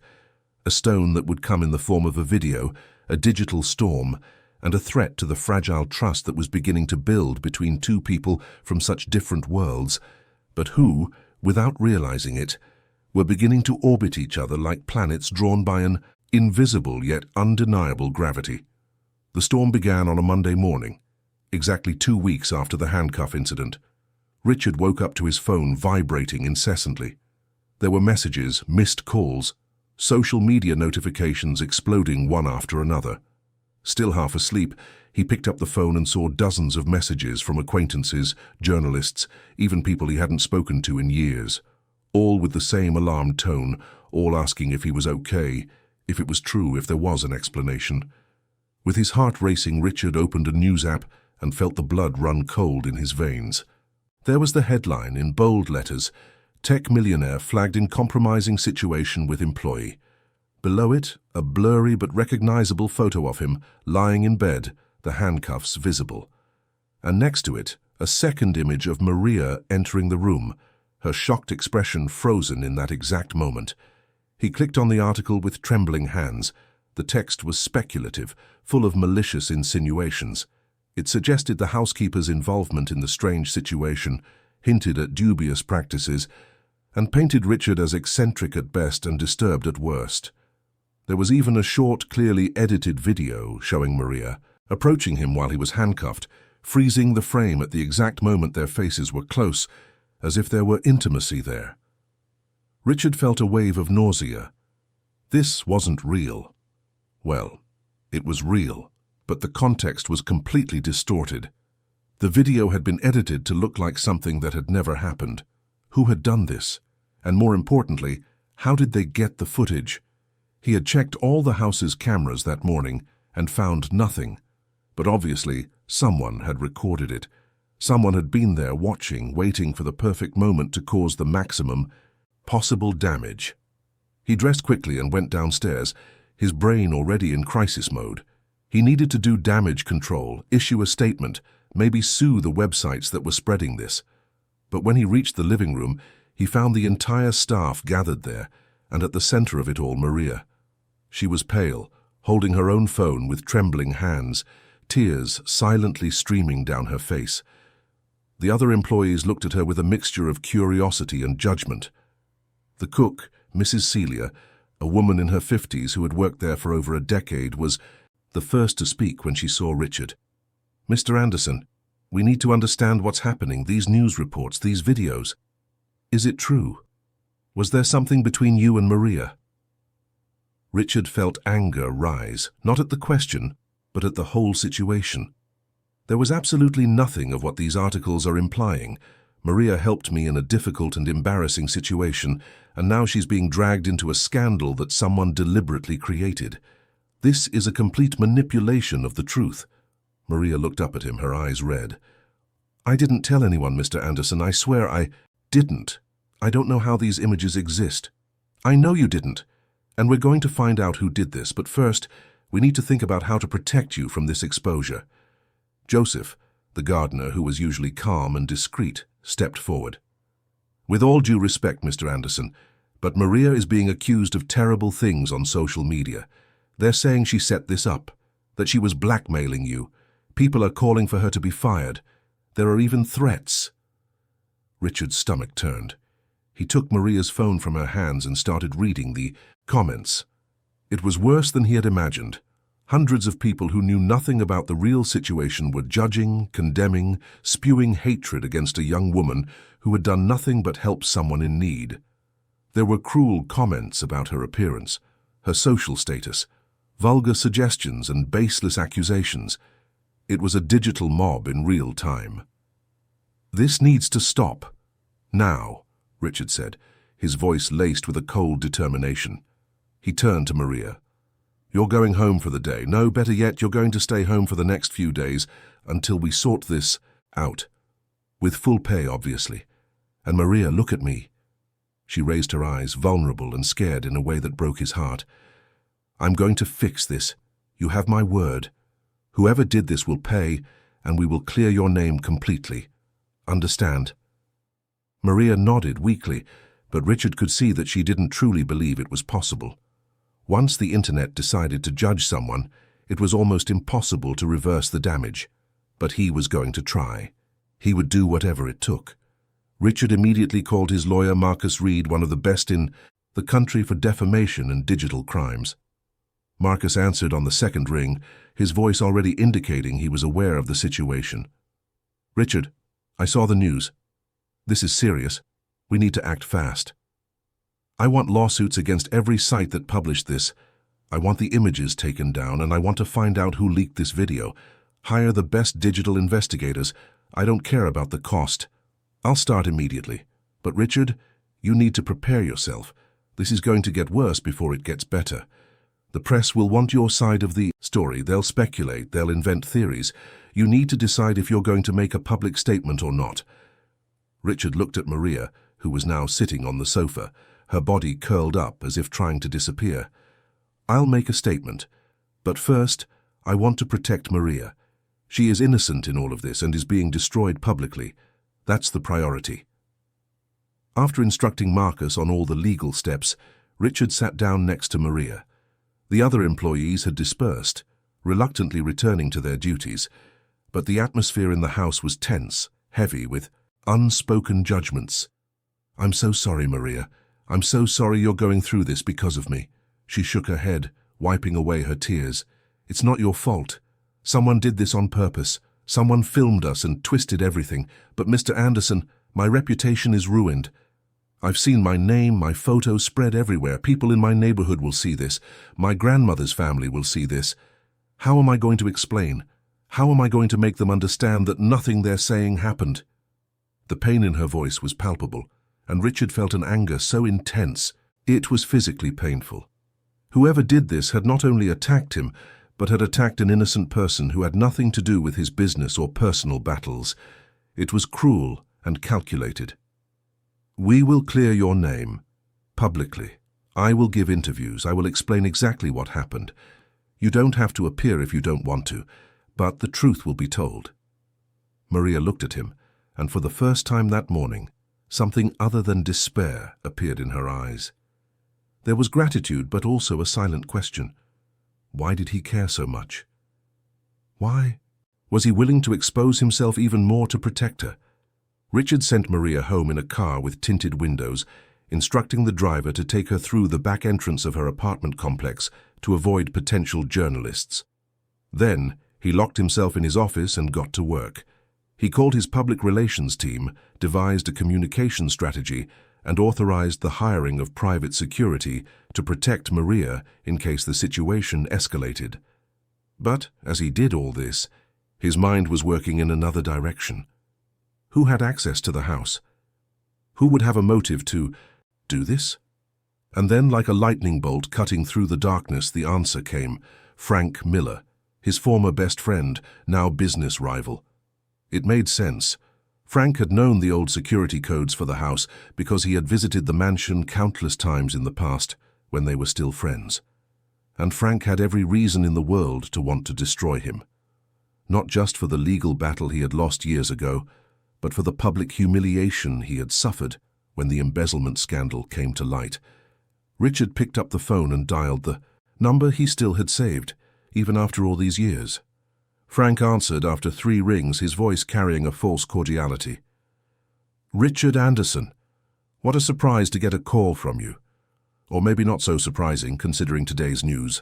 A stone that would come in the form of a video, a digital storm, and a threat to the fragile trust that was beginning to build between two people from such different worlds, but who, without realizing it, were beginning to orbit each other like planets drawn by an invisible yet undeniable gravity. The storm began on a Monday morning, exactly 2 weeks after the handcuff incident. Richard woke up to his phone vibrating incessantly. There were messages, missed calls, social media notifications exploding one after another. Still half asleep, he picked up the phone and saw dozens of messages from acquaintances, journalists, even people he hadn't spoken to in years, all with the same alarmed tone, all asking if he was okay, if it was true, if there was an explanation. With his heart racing, Richard opened a news app and felt the blood run cold in his veins. There was the headline in bold letters, "Tech Millionaire flagged in compromising situation with employee." Below it, a blurry but recognizable photo of him lying in bed, the handcuffs visible. And next to it, a second image of Maria entering the room, her shocked expression frozen in that exact moment. He clicked on the article with trembling hands. The text was speculative, full of malicious insinuations. It suggested the housekeeper's involvement in the strange situation, hinted at dubious practices, and painted Richard as eccentric at best and disturbed at worst. There was even a short, clearly edited video showing Maria approaching him while he was handcuffed, freezing the frame at the exact moment their faces were close, as if there were intimacy there. Richard felt a wave of nausea. This wasn't real. Well, it was real, but the context was completely distorted. The video had been edited to look like something that had never happened. Who had done this? And more importantly, how did they get the footage? He had checked all the house's cameras that morning and found nothing. But obviously, someone had recorded it. Someone had been there watching, waiting for the perfect moment to cause the maximum possible damage. He dressed quickly and went downstairs, his brain already in crisis mode. He needed to do damage control, issue a statement, maybe sue the websites that were spreading this. But when he reached the living room, he found the entire staff gathered there, and at the center of it all, Maria. She was pale, holding her own phone with trembling hands, tears silently streaming down her face. The other employees looked at her with a mixture of curiosity and judgment. The cook, Mrs. Celia, a woman in her 50s who had worked there for over a decade, was the first to speak when she saw Richard. "Mr. Anderson, we need to understand what's happening, these news reports, these videos. Is it true? Was there something between you and Maria?" Richard felt anger rise, not at the question, but at the whole situation. There was absolutely nothing of what these articles are implying. Maria helped me in a difficult and embarrassing situation, and now she's being dragged into a scandal that someone deliberately created. This is a complete manipulation of the truth. Maria looked up at him, her eyes red. "I didn't tell anyone, Mr. Anderson. I swear I didn't. I don't know how these images exist." "I know you didn't. And we're going to find out who did this, but first, we need to think about how to protect you from this exposure." Joseph, the gardener, who was usually calm and discreet, stepped forward. "With all due respect, Mr. Anderson, but Maria is being accused of terrible things on social media. They're saying she set this up, that she was blackmailing you. People are calling for her to be fired. There are even threats." Richard's stomach turned. He took Maria's phone from her hands and started reading the comments. It was worse than he had imagined. Hundreds of people who knew nothing about the real situation were judging, condemning, spewing hatred against a young woman who had done nothing but help someone in need. There were cruel comments about her appearance, her social status, vulgar suggestions and baseless accusations. It was a digital mob in real time. "This needs to stop. Now," Richard said, his voice laced with a cold determination. He turned to Maria. "You're going home for the day. No, better yet, you're going to stay home for the next few days until we sort this out. With full pay, obviously. And Maria, look at me." She raised her eyes, vulnerable and scared in a way that broke his heart. "I'm going to fix this. You have my word. Whoever did this will pay, and we will clear your name completely. Understand?" Maria nodded weakly, but Richard could see that she didn't truly believe it was possible. Once the internet decided to judge someone, it was almost impossible to reverse the damage. But he was going to try. He would do whatever it took. Richard immediately called his lawyer, Marcus Reed, one of the best in the country for defamation and digital crimes. Marcus answered on the second ring, his voice already indicating he was aware of the situation. "Richard, I saw the news. This is serious. We need to act fast. I want lawsuits against every site that published this. I want the images taken down, and I want to find out who leaked this video. Hire the best digital investigators. I don't care about the cost. I'll start immediately. But Richard, you need to prepare yourself. This is going to get worse before it gets better. The press will want your side of the story. They'll speculate, they'll invent theories. You need to decide if you're going to make a public statement or not." Richard looked at Maria, who was now sitting on the sofa, her body curled up as if trying to disappear. I'll make a statement. But first, I want to protect Maria. She is innocent in all of this and is being destroyed publicly. That's the priority." After instructing Marcus on all the legal steps, Richard sat down next to Maria. The other employees had dispersed, reluctantly returning to their duties, but the atmosphere in the house was tense, heavy with unspoken judgments. "I'm so sorry, Maria. I'm so sorry you're going through this because of me." She shook her head, wiping away her tears. "It's not your fault. Someone did this on purpose. Someone filmed us and twisted everything. But Mr. Anderson, my reputation is ruined. I've seen my name, my photos spread everywhere. People in my neighborhood will see this. My grandmother's family will see this. How am I going to explain? How am I going to make them understand that nothing they're saying happened?" The pain in her voice was palpable, and Richard felt an anger so intense, it was physically painful. Whoever did this had not only attacked him, but had attacked an innocent person who had nothing to do with his business or personal battles. It was cruel and calculated. "We will clear your name, publicly. I will give interviews. I will explain exactly what happened. You don't have to appear if you don't want to, but the truth will be told." Maria looked at him, and for the first time that morning, something other than despair appeared in her eyes. There was gratitude, but also a silent question. Why did he care so much? Why? Was he willing to expose himself even more to protect her? Richard sent Maria home in a car with tinted windows, instructing the driver to take her through the back entrance of her apartment complex to avoid potential journalists. Then, he locked himself in his office and got to work. He called his public relations team, devised a communication strategy, and authorized the hiring of private security to protect Maria in case the situation escalated. But, as he did all this, his mind was working in another direction. Who had access to the house? Who would have a motive to do this? And then, like a lightning bolt cutting through the darkness, the answer came. Frank Miller, his former best friend, now business rival. It made sense. Frank had known the old security codes for the house because he had visited the mansion countless times in the past when they were still friends. And Frank had every reason in the world to want to destroy him. Not just for the legal battle he had lost years ago, but for the public humiliation he had suffered when the embezzlement scandal came to light. Richard picked up the phone and dialed the number he still had saved, even after all these years. Frank answered after 3 rings, his voice carrying a false cordiality. "Richard Anderson, what a surprise to get a call from you. Or maybe not so surprising, considering today's news."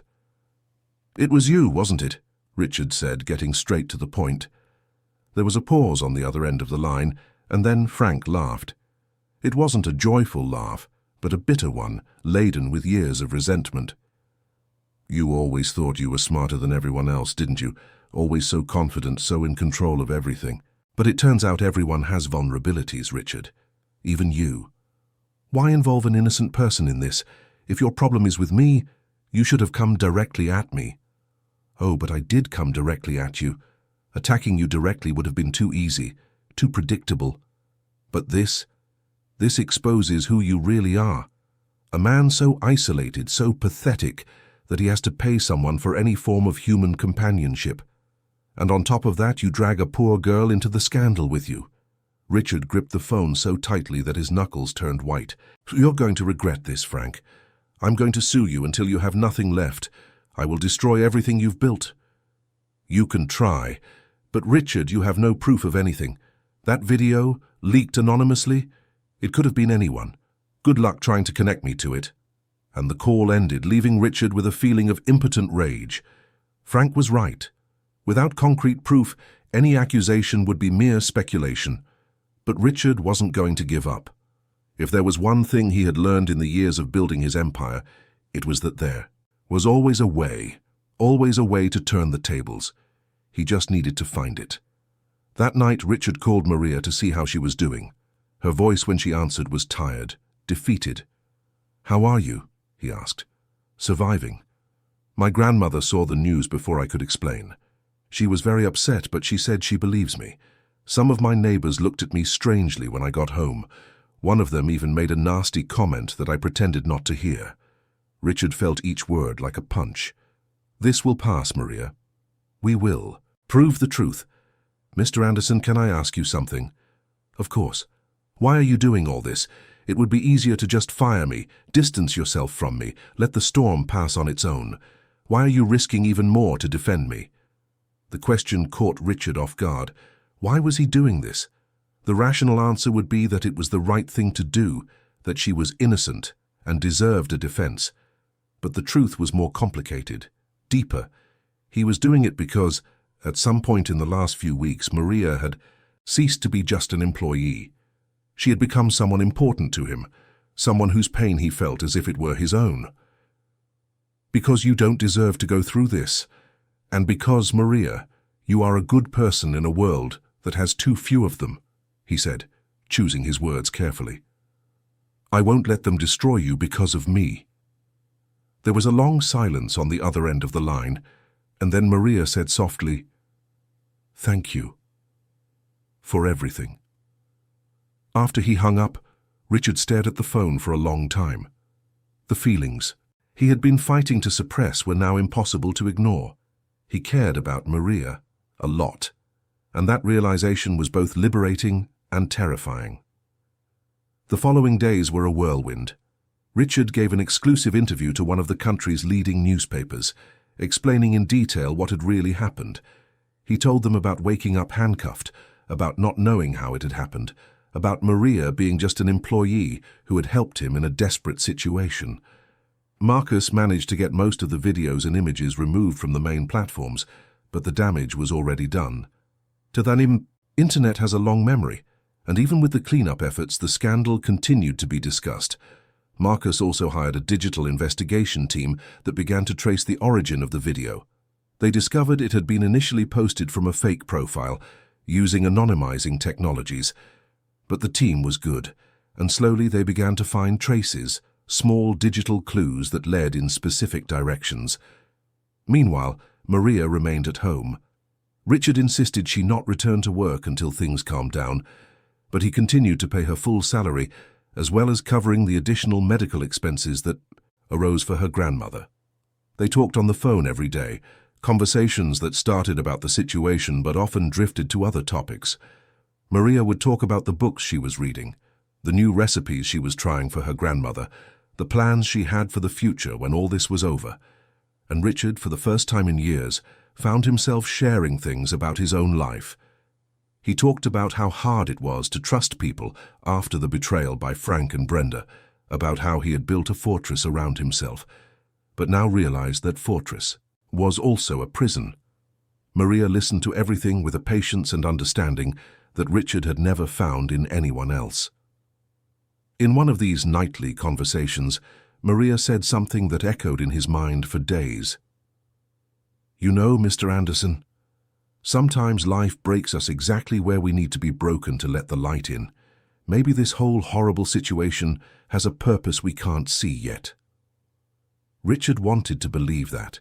"It was you, wasn't it?" Richard said, getting straight to the point. There was a pause on the other end of the line, and then Frank laughed. It wasn't a joyful laugh, but a bitter one, laden with years of resentment. "You always thought you were smarter than everyone else, didn't you? Always so confident, so in control of everything. But it turns out everyone has vulnerabilities, Richard. Even you. Why involve an innocent person in this? If your problem is with me, you should have come directly at me." "Oh, but I did come directly at you. Attacking you directly would have been too easy, too predictable. But this exposes who you really are. A man so isolated, so pathetic, that he has to pay someone for any form of human companionship. And on top of that, you drag a poor girl into the scandal with you." Richard gripped the phone so tightly that his knuckles turned white. "You're going to regret this, Frank. I'm going to sue you until you have nothing left. I will destroy everything you've built." "You can try. But Richard, you have no proof of anything. That video, leaked anonymously, it could have been anyone. Good luck trying to connect me to it." And the call ended, leaving Richard with a feeling of impotent rage. Frank was right. Without concrete proof, any accusation would be mere speculation. But Richard wasn't going to give up. If there was one thing he had learned in the years of building his empire, it was that there was always a way to turn the tables. He just needed to find it. That night, Richard called Maria to see how she was doing. Her voice when she answered was tired, defeated. "How are you?" he asked. "Surviving. My grandmother saw the news before I could explain. She was very upset, but she said she believes me. Some of my neighbors looked at me strangely when I got home. One of them even made a nasty comment that I pretended not to hear. Richard felt each word like a punch. "This will pass, Maria. We will. Prove the truth. Mr. Anderson, can I ask you something?" "Of course." "Why are you doing all this? It would be easier to just fire me, distance yourself from me, let the storm pass on its own. Why are you risking even more to defend me?" The question caught Richard off guard. Why was he doing this? The rational answer would be that it was the right thing to do, that she was innocent and deserved a defense. But the truth was more complicated, deeper. He was doing it because, at some point in the last few weeks, Maria had ceased to be just an employee. She had become someone important to him, someone whose pain he felt as if it were his own. "Because you don't deserve to go through this, and because, Maria, you are a good person in a world that has too few of them," he said, choosing his words carefully. "I won't let them destroy you because of me." There was a long silence on the other end of the line, and then Maria said softly, "Thank you for everything." After he hung up, Richard stared at the phone for a long time. The feelings he had been fighting to suppress were now impossible to ignore. He cared about Maria a lot, and that realization was both liberating and terrifying. The following days were a whirlwind. Richard gave an exclusive interview to one of the country's leading newspapers, explaining in detail what had really happened. He told them about waking up handcuffed, about not knowing how it had happened, about Maria being just an employee who had helped him in a desperate situation. Marcus managed to get most of the videos and images removed from the main platforms, but the damage was already done. To the internet has a long memory, and even with the cleanup efforts, the scandal continued to be discussed. Marcus also hired a digital investigation team that began to trace the origin of the video. They discovered it had been initially posted from a fake profile, using anonymizing technologies. But the team was good, and slowly they began to find traces, small digital clues that led in specific directions. Meanwhile, Maria remained at home. Richard insisted she not return to work until things calmed down, but he continued to pay her full salary, as well as covering the additional medical expenses that arose for her grandmother. They talked on the phone every day, conversations that started about the situation but often drifted to other topics. Maria would talk about the books she was reading, the new recipes she was trying for her grandmother, the plans she had for the future when all this was over. And Richard, for the first time in years, found himself sharing things about his own life. He talked about how hard it was to trust people after the betrayal by Frank and Brenda, about how he had built a fortress around himself, but now realized that fortress was also a prison. Maria listened to everything with a patience and understanding that Richard had never found in anyone else. In one of these nightly conversations, Maria said something that echoed in his mind for days. "You know, Mr. Anderson, sometimes life breaks us exactly where we need to be broken to let the light in. Maybe this whole horrible situation has a purpose we can't see yet." Richard wanted to believe that.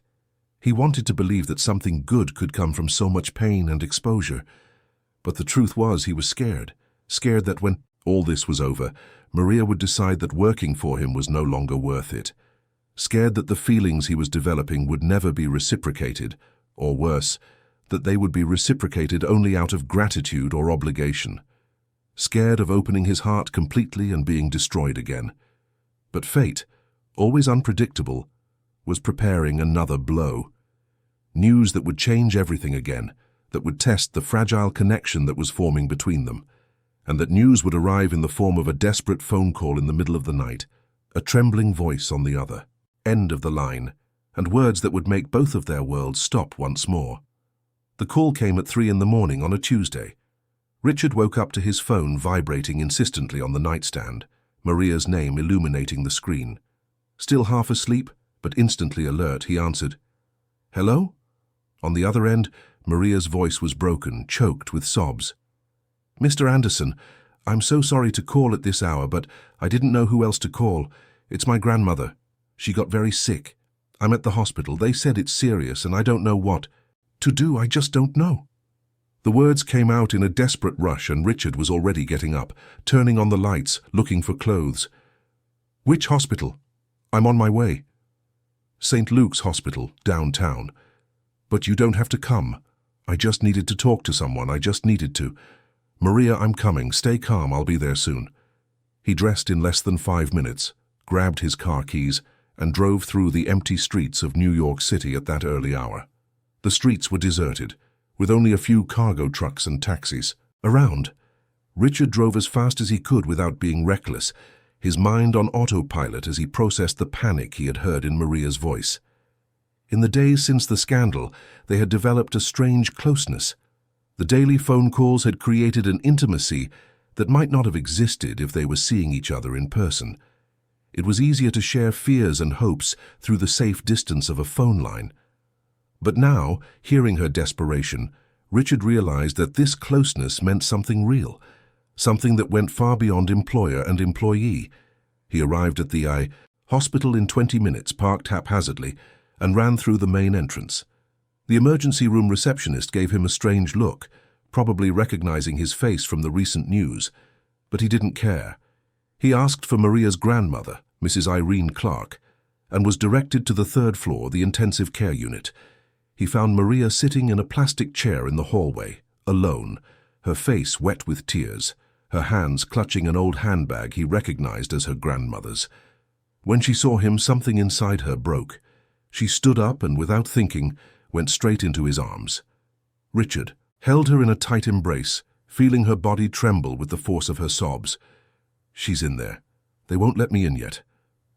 He wanted to believe that something good could come from so much pain and exposure. But the truth was he was scared that when all this was over, Maria would decide that working for him was no longer worth it. Scared that the feelings he was developing would never be reciprocated, or worse, that they would be reciprocated only out of gratitude or obligation. Scared of opening his heart completely and being destroyed again. But fate, always unpredictable, was preparing another blow. News that would change everything again, that would test the fragile connection that was forming between them. And that news would arrive in the form of a desperate phone call in the middle of the night, a trembling voice on the other end of the line, and words that would make both of their worlds stop once more. The call came at 3 a.m. on a Tuesday. Richard woke up to his phone vibrating insistently on the nightstand, Maria's name illuminating the screen. Still half asleep, but instantly alert, he answered, "Hello?" On the other end, Maria's voice was broken, choked with sobs. "Mr. Anderson, I'm so sorry to call at this hour, but I didn't know who else to call. It's my grandmother. She got very sick. I'm at the hospital. They said it's serious, and I don't know what to do. I just don't know." The words came out in a desperate rush, and Richard was already getting up, turning on the lights, looking for clothes. "Which hospital? I'm on my way." St. Luke's Hospital, downtown. But you don't have to come. I just needed to talk to someone, I just needed to. Maria, I'm coming. Stay calm, I'll be there soon. He dressed in less than 5 minutes, grabbed his car keys, and drove through the empty streets of New York City at that early hour. The streets were deserted, with only a few cargo trucks and taxis around. Richard drove as fast as he could without being reckless, his mind on autopilot as he processed the panic he had heard in Maria's voice. In the days since the scandal, they had developed a strange closeness. The daily phone calls had created an intimacy that might not have existed if they were seeing each other in person. It was easier to share fears and hopes through the safe distance of a phone line. But now, hearing her desperation, Richard realized that this closeness meant something real, something that went far beyond employer and employee. He arrived at the hospital in 20 minutes, parked haphazardly, and ran through the main entrance. The emergency room receptionist gave him a strange look, probably recognizing his face from the recent news, but he didn't care. He asked for Maria's grandmother, Mrs. Irene Clark, and was directed to the 3rd floor, the intensive care unit. He found Maria sitting in a plastic chair in the hallway, alone, her face wet with tears, her hands clutching an old handbag he recognized as her grandmother's. When she saw him, something inside her broke. She stood up and, without thinking, went straight into his arms. Richard held her in a tight embrace, feeling her body tremble with the force of her sobs. She's in there. They won't let me in yet.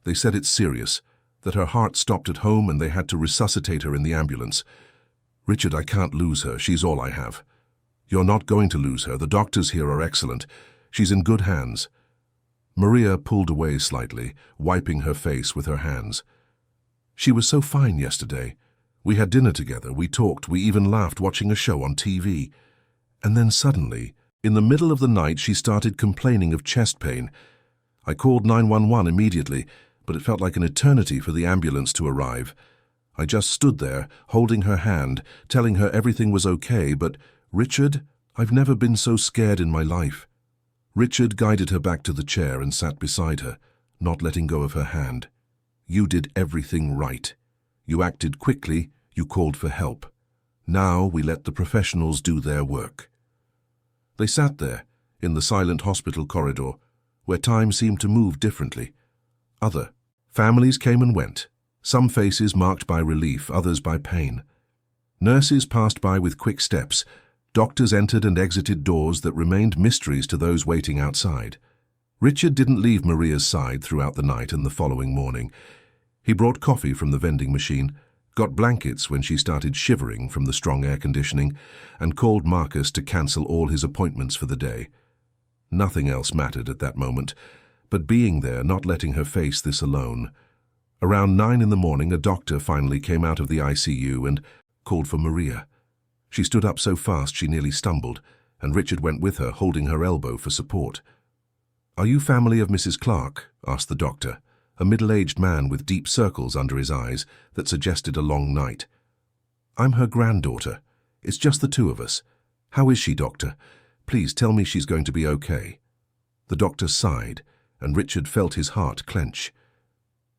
They said it's serious, that her heart stopped at home and they had to resuscitate her in the ambulance. Richard, I can't lose her. She's all I have. You're not going to lose her. The doctors here are excellent. She's in good hands. Maria pulled away slightly, wiping her face with her hands. She was so fine yesterday. We had dinner together, we talked, we even laughed watching a show on TV. And then suddenly, in the middle of the night, she started complaining of chest pain. I called 911 immediately, but it felt like an eternity for the ambulance to arrive. I just stood there, holding her hand, telling her everything was okay, but, Richard, I've never been so scared in my life. Richard guided her back to the chair and sat beside her, not letting go of her hand. You did everything right. You acted quickly, you called for help. Now we let the professionals do their work. They sat there, in the silent hospital corridor, where time seemed to move differently. Other families came and went, some faces marked by relief, others by pain. Nurses passed by with quick steps. Doctors entered and exited doors that remained mysteries to those waiting outside. Richard didn't leave Maria's side throughout the night and the following morning. He brought coffee from the vending machine, got blankets when she started shivering from the strong air conditioning, and called Marcus to cancel all his appointments for the day. Nothing else mattered at that moment, but being there, not letting her face this alone. Around 9 in the morning, a doctor finally came out of the ICU and called for Maria. She stood up so fast she nearly stumbled, and Richard went with her, holding her elbow for support. "Are you family of Mrs. Clark?" asked the doctor, a middle-aged man with deep circles under his eyes that suggested a long night. "I'm her granddaughter. It's just the two of us. How is she, doctor? Please tell me she's going to be okay." The doctor sighed, and Richard felt his heart clench.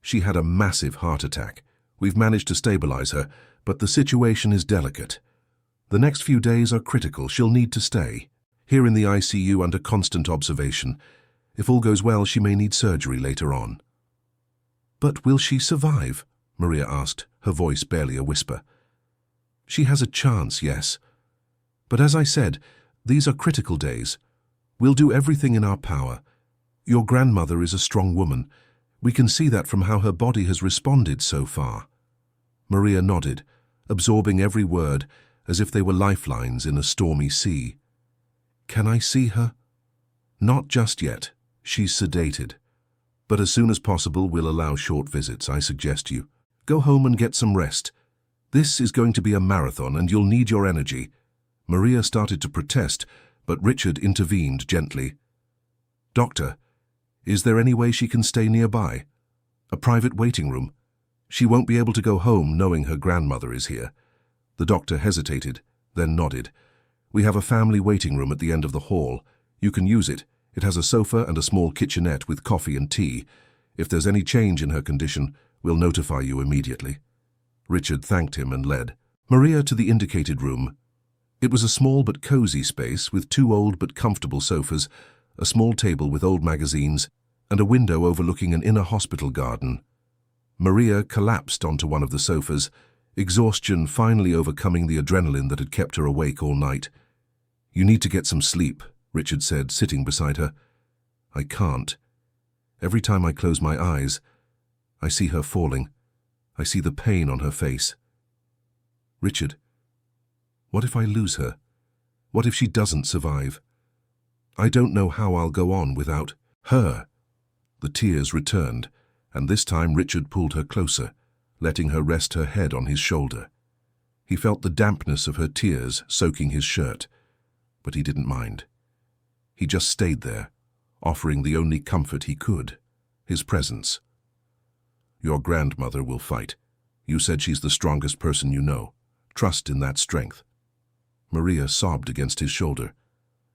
"She had a massive heart attack. We've managed to stabilize her, but the situation is delicate. The next few days are critical. She'll need to stay here in the ICU under constant observation. If all goes well, she may need surgery later on." "But will she survive?" Maria asked, her voice barely a whisper. "She has a chance, yes. But as I said, these are critical days. We'll do everything in our power. Your grandmother is a strong woman. We can see that from how her body has responded so far." Maria nodded, absorbing every word as if they were lifelines in a stormy sea. "Can I see her?" "Not just yet. She's sedated. But as soon as possible, we'll allow short visits, I suggest you. Go home and get some rest. This is going to be a marathon and you'll need your energy." Maria started to protest, but Richard intervened gently. "Doctor, is there any way she can stay nearby? A private waiting room? She won't be able to go home knowing her grandmother is here." The doctor hesitated, then nodded. "We have a family waiting room at the end of the hall. You can use it. It has a sofa and a small kitchenette with coffee and tea. If there's any change in her condition, We'll notify you immediately." Richard thanked him and led Maria to the indicated room. It was a small but cozy space with 2 old but comfortable sofas, a small table with old magazines, and a window overlooking an inner hospital garden. Maria collapsed onto one of the sofas, exhaustion finally overcoming the adrenaline that had kept her awake all night. "You need to get some sleep," Richard said, sitting beside her. "I can't. Every time I close my eyes, I see her falling. I see the pain on her face." "Richard, what if I lose her? What if she doesn't survive? I don't know how I'll go on without her." The tears returned, and this time Richard pulled her closer, letting her rest her head on his shoulder. He felt the dampness of her tears soaking his shirt, but he didn't mind. He just stayed there, offering the only comfort he could, his presence. "Your grandmother will fight. You said she's the strongest person you know. Trust in that strength." Maria sobbed against his shoulder.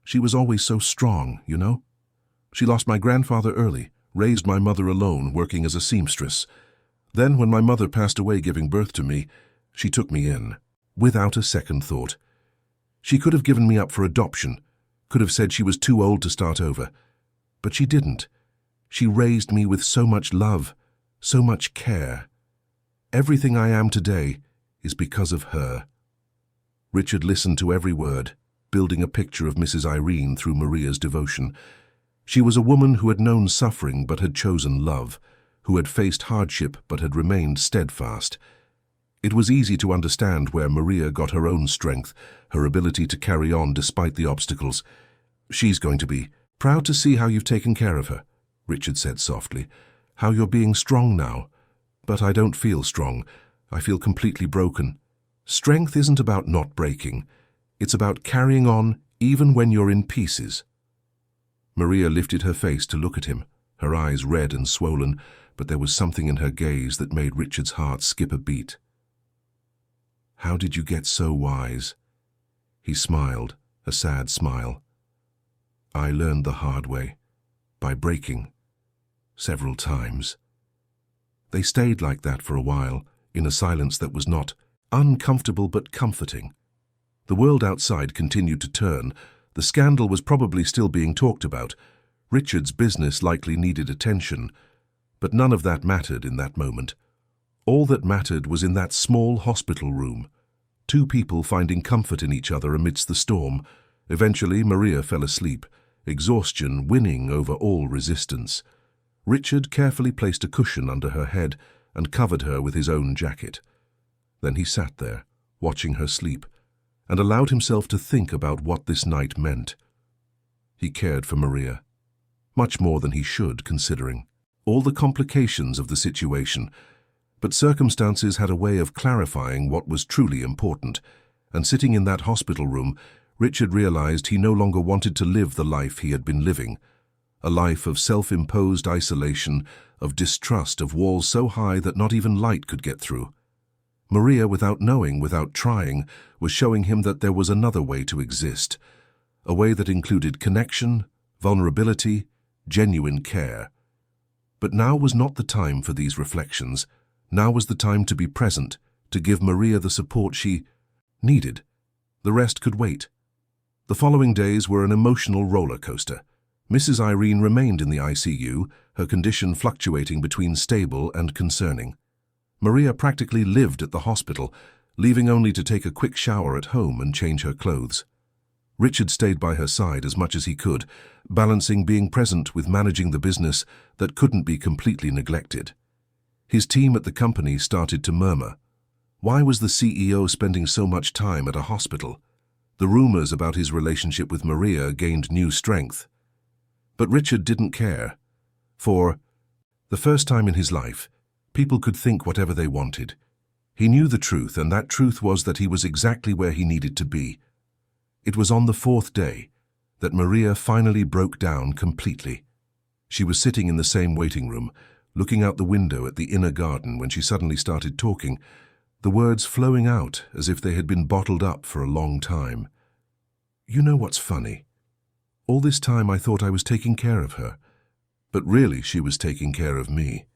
"She was always so strong, you know? She lost my grandfather early, raised my mother alone, working as a seamstress. Then, when my mother passed away giving birth to me, she took me in, without a second thought. She could have given me up for adoption, could have said she was too old to start over. But she didn't. She raised me with so much love, so much care. Everything I am today is because of her." Richard listened to every word, building a picture of Mrs. Irene through Maria's devotion. She was a woman who had known suffering but had chosen love, who had faced hardship but had remained steadfast. It was easy to understand where Maria got her own strength, her ability to carry on despite the obstacles. "She's going to be proud to see how you've taken care of her," Richard said softly. "How you're being strong now. But I don't feel strong. I feel completely broken. Strength isn't about not breaking. It's about carrying on even when you're in pieces." Maria lifted her face to look at him, her eyes red and swollen, but there was something in her gaze that made Richard's heart skip a beat. "How did you get so wise?" He smiled, a sad smile. "I learned the hard way, by breaking, several times." They stayed like that for a while, in a silence that was not uncomfortable but comforting. The world outside continued to turn. The scandal was probably still being talked about. Richard's business likely needed attention, but none of that mattered in that moment. All that mattered was in that small hospital room, 2 people finding comfort in each other amidst the storm. Eventually, Maria fell asleep, exhaustion winning over all resistance. Richard carefully placed a cushion under her head and covered her with his own jacket. Then he sat there, watching her sleep, and allowed himself to think about what this night meant. He cared for Maria, much more than he should, considering all the complications of the situation, but circumstances had a way of clarifying what was truly important, and sitting in that hospital room, Richard realized he no longer wanted to live the life he had been living, a life of self-imposed isolation, of distrust, of walls so high that not even light could get through. Maria, without knowing, without trying, was showing him that there was another way to exist, a way that included connection, vulnerability, genuine care. But now was not the time for these reflections. Now was the time to be present, to give Maria the support she needed. The rest could wait. The following days were an emotional roller coaster. Mrs. Irene remained in the ICU, her condition fluctuating between stable and concerning. Maria practically lived at the hospital, leaving only to take a quick shower at home and change her clothes. Richard stayed by her side as much as he could, balancing being present with managing the business that couldn't be completely neglected. His team at the company started to murmur. Why was the CEO spending so much time at a hospital? The rumors about his relationship with Maria gained new strength. But Richard didn't care. For the first time in his life, people could think whatever they wanted. He knew the truth, and that truth was that he was exactly where he needed to be. It was on the 4th day that Maria finally broke down completely. She was sitting in the same waiting room, looking out the window at the inner garden when she suddenly started talking, the words flowing out as if they had been bottled up for a long time. "You know what's funny? All this time I thought I was taking care of her, but really she was taking care of me.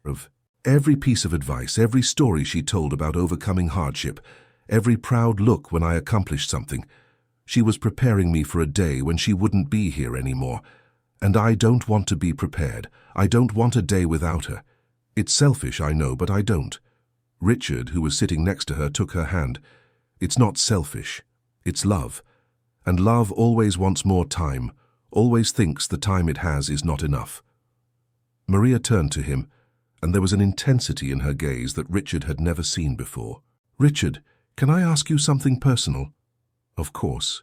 Every piece of advice, every story she told about overcoming hardship, every proud look when I accomplished something. She was preparing me for a day when she wouldn't be here anymore. And I don't want to be prepared. I don't want a day without her. It's selfish, I know, but I don't. Richard, who was sitting next to her, took her hand. It's not selfish. It's love. And love always wants more time, always thinks the time it has is not enough. Maria turned to him, and there was an intensity in her gaze that Richard had never seen before. "Richard, can I ask you something personal?" "Of course."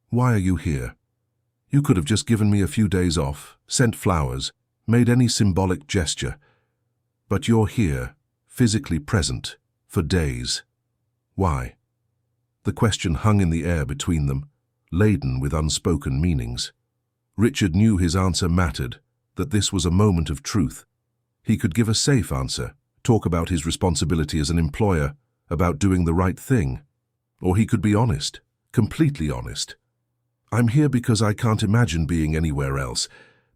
"Why are you here? You could have just given me a few days off, sent flowers, made any symbolic gesture. But you're here, physically present, for days. Why?" The question hung in the air between them, laden with unspoken meanings. Richard knew his answer mattered, that this was a moment of truth. He could give a safe answer, talk about his responsibility as an employer, about doing the right thing. Or he could be honest, completely honest. "I'm here because I can't imagine being anywhere else.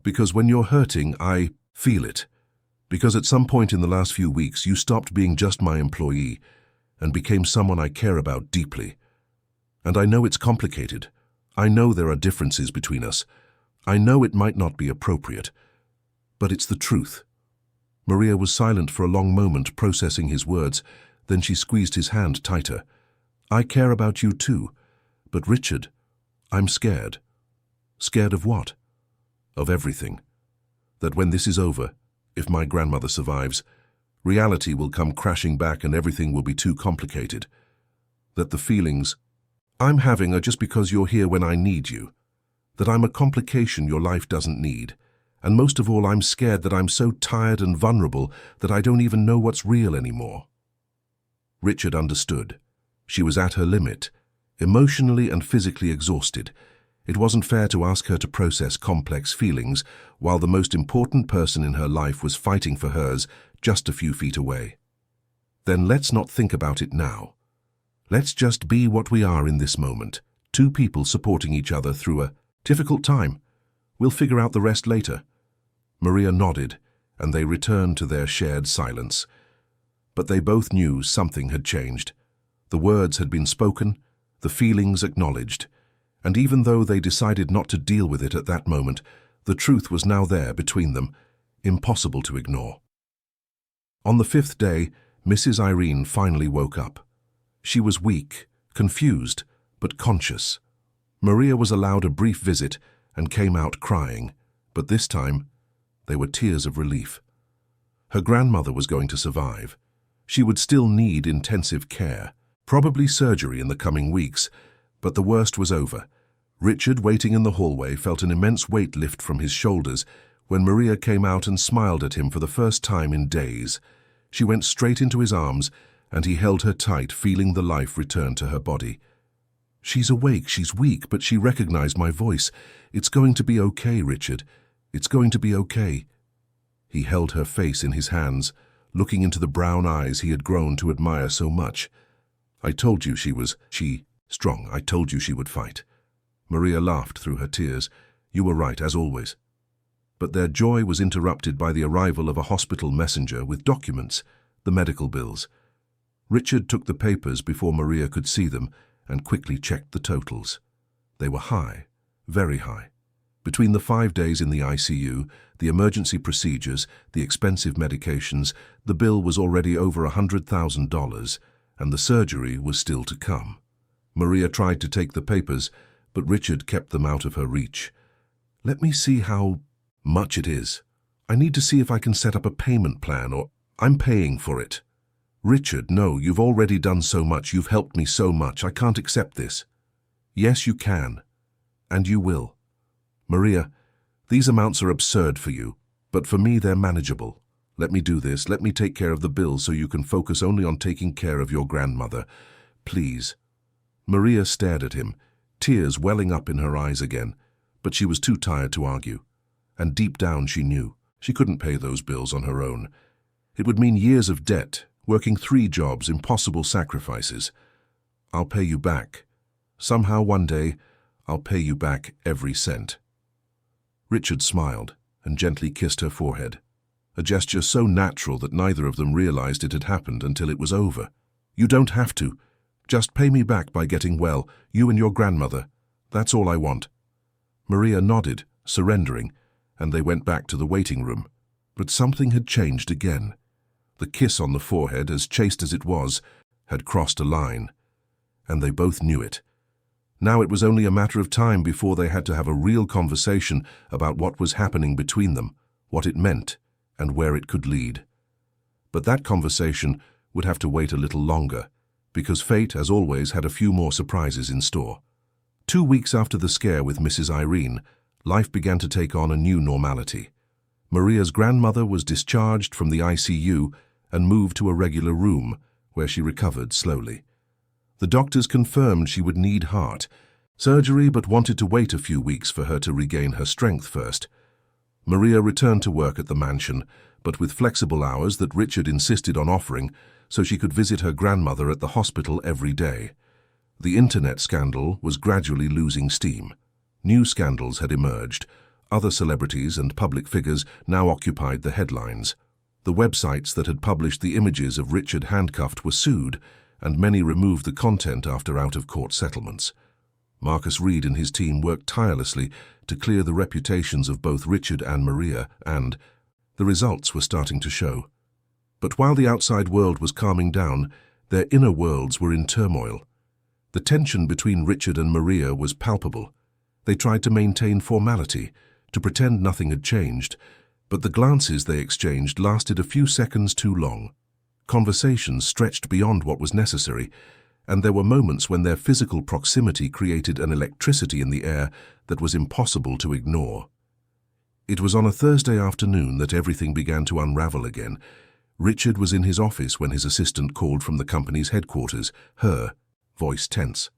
Because when you're hurting, I feel it. Because at some point in the last few weeks, you stopped being just my employee and became someone I care about deeply. And I know it's complicated. I know there are differences between us. I know it might not be appropriate. But it's the truth." Maria was silent for a long moment, processing his words. Then she squeezed his hand tighter. "I care about you too. But Richard, I'm scared." "Scared of what?" "Of everything. That when this is over, if my grandmother survives, reality will come crashing back and everything will be too complicated. That the feelings I'm having are just because you're here when I need you. That I'm a complication your life doesn't need. And most of all, I'm scared that I'm so tired and vulnerable that I don't even know what's real anymore." Richard understood. She was at her limit, emotionally and physically exhausted. It wasn't fair to ask her to process complex feelings while the most important person in her life was fighting for hers just a few feet away. "Then let's not think about it now. Let's just be what we are in this moment, two people supporting each other through a difficult time. We'll figure out the rest later." Maria nodded, and they returned to their shared silence. But they both knew something had changed. The words had been spoken, the feelings acknowledged, and even though they decided not to deal with it at that moment, the truth was now there between them, impossible to ignore. On the 5th day, Mrs. Irene finally woke up. She was weak, confused, but conscious. Maria was allowed a brief visit and came out crying, but this time they were tears of relief. Her grandmother was going to survive. She would still need intensive care, probably surgery in the coming weeks, but the worst was over. Richard, waiting in the hallway, felt an immense weight lift from his shoulders when Maria came out and smiled at him for the first time in days. She went straight into his arms, and he held her tight, feeling the life return to her body. "She's awake, she's weak, but she recognized my voice. It's going to be okay, Richard. It's going to be okay." He held her face in his hands, looking into the brown eyes he had grown to admire so much. "I told you she strong. I told you she would fight." Maria laughed through her tears. "You were right, as always." But their joy was interrupted by the arrival of a hospital messenger with documents, the medical bills. Richard took the papers before Maria could see them and quickly checked the totals. They were high, very high. Between the 5 days in the ICU, the emergency procedures, the expensive medications, the bill was already over $100,000, and the surgery was still to come. Maria tried to take the papers, but Richard kept them out of her reach. "Let me see how much it is. I need to see if I can set up a payment plan, or I'm paying for it." "Richard, no, you've already done so much. You've helped me so much. I can't accept this." "Yes, you can. And you will. Maria, these amounts are absurd for you, but for me they're manageable. Let me do this. Let me take care of the bills so you can focus only on taking care of your grandmother. Please." Maria stared at him, tears welling up in her eyes again, but she was too tired to argue. And deep down she knew she couldn't pay those bills on her own. It would mean years of debt, working 3 jobs, impossible sacrifices. "I'll pay you back. Somehow one day, I'll pay you back every cent." Richard smiled and gently kissed her forehead. a gesture so natural that neither of them realized it had happened until it was over. "You don't have to. Just pay me back by getting well, you and your grandmother. That's all I want." Maria nodded, surrendering, and they went back to the waiting room. But something had changed again. The kiss on the forehead, as chaste as it was, had crossed a line, and they both knew it. Now it was only a matter of time before they had to have a real conversation about what was happening between them, what it meant, and where it could lead. But that conversation would have to wait a little longer, because fate, as always, had a few more surprises in store. 2 weeks after the scare with Mrs. Irene, life began to take on a new normality. Maria's grandmother was discharged from the ICU and moved to a regular room, where she recovered slowly. The doctors confirmed she would need heart surgery, but wanted to wait a few weeks for her to regain her strength first. Maria returned to work at the mansion, but with flexible hours that Richard insisted on offering, so she could visit her grandmother at the hospital every day. The internet scandal was gradually losing steam. New scandals had emerged. Other celebrities and public figures now occupied the headlines. The websites that had published the images of Richard handcuffed were sued, and many removed the content after out-of-court settlements. Marcus Reed and his team worked tirelessly to clear the reputations of both Richard and Maria, and the results were starting to show. But while the outside world was calming down, their inner worlds were in turmoil. The tension between Richard and Maria was palpable. They tried to maintain formality, to pretend nothing had changed, but the glances they exchanged lasted a few seconds too long. Conversations stretched beyond what was necessary, and there were moments when their physical proximity created an electricity in the air that was impossible to ignore. It was on a Thursday afternoon that everything began to unravel again. Richard was in his office when his assistant called from the company's headquarters, her voice tense.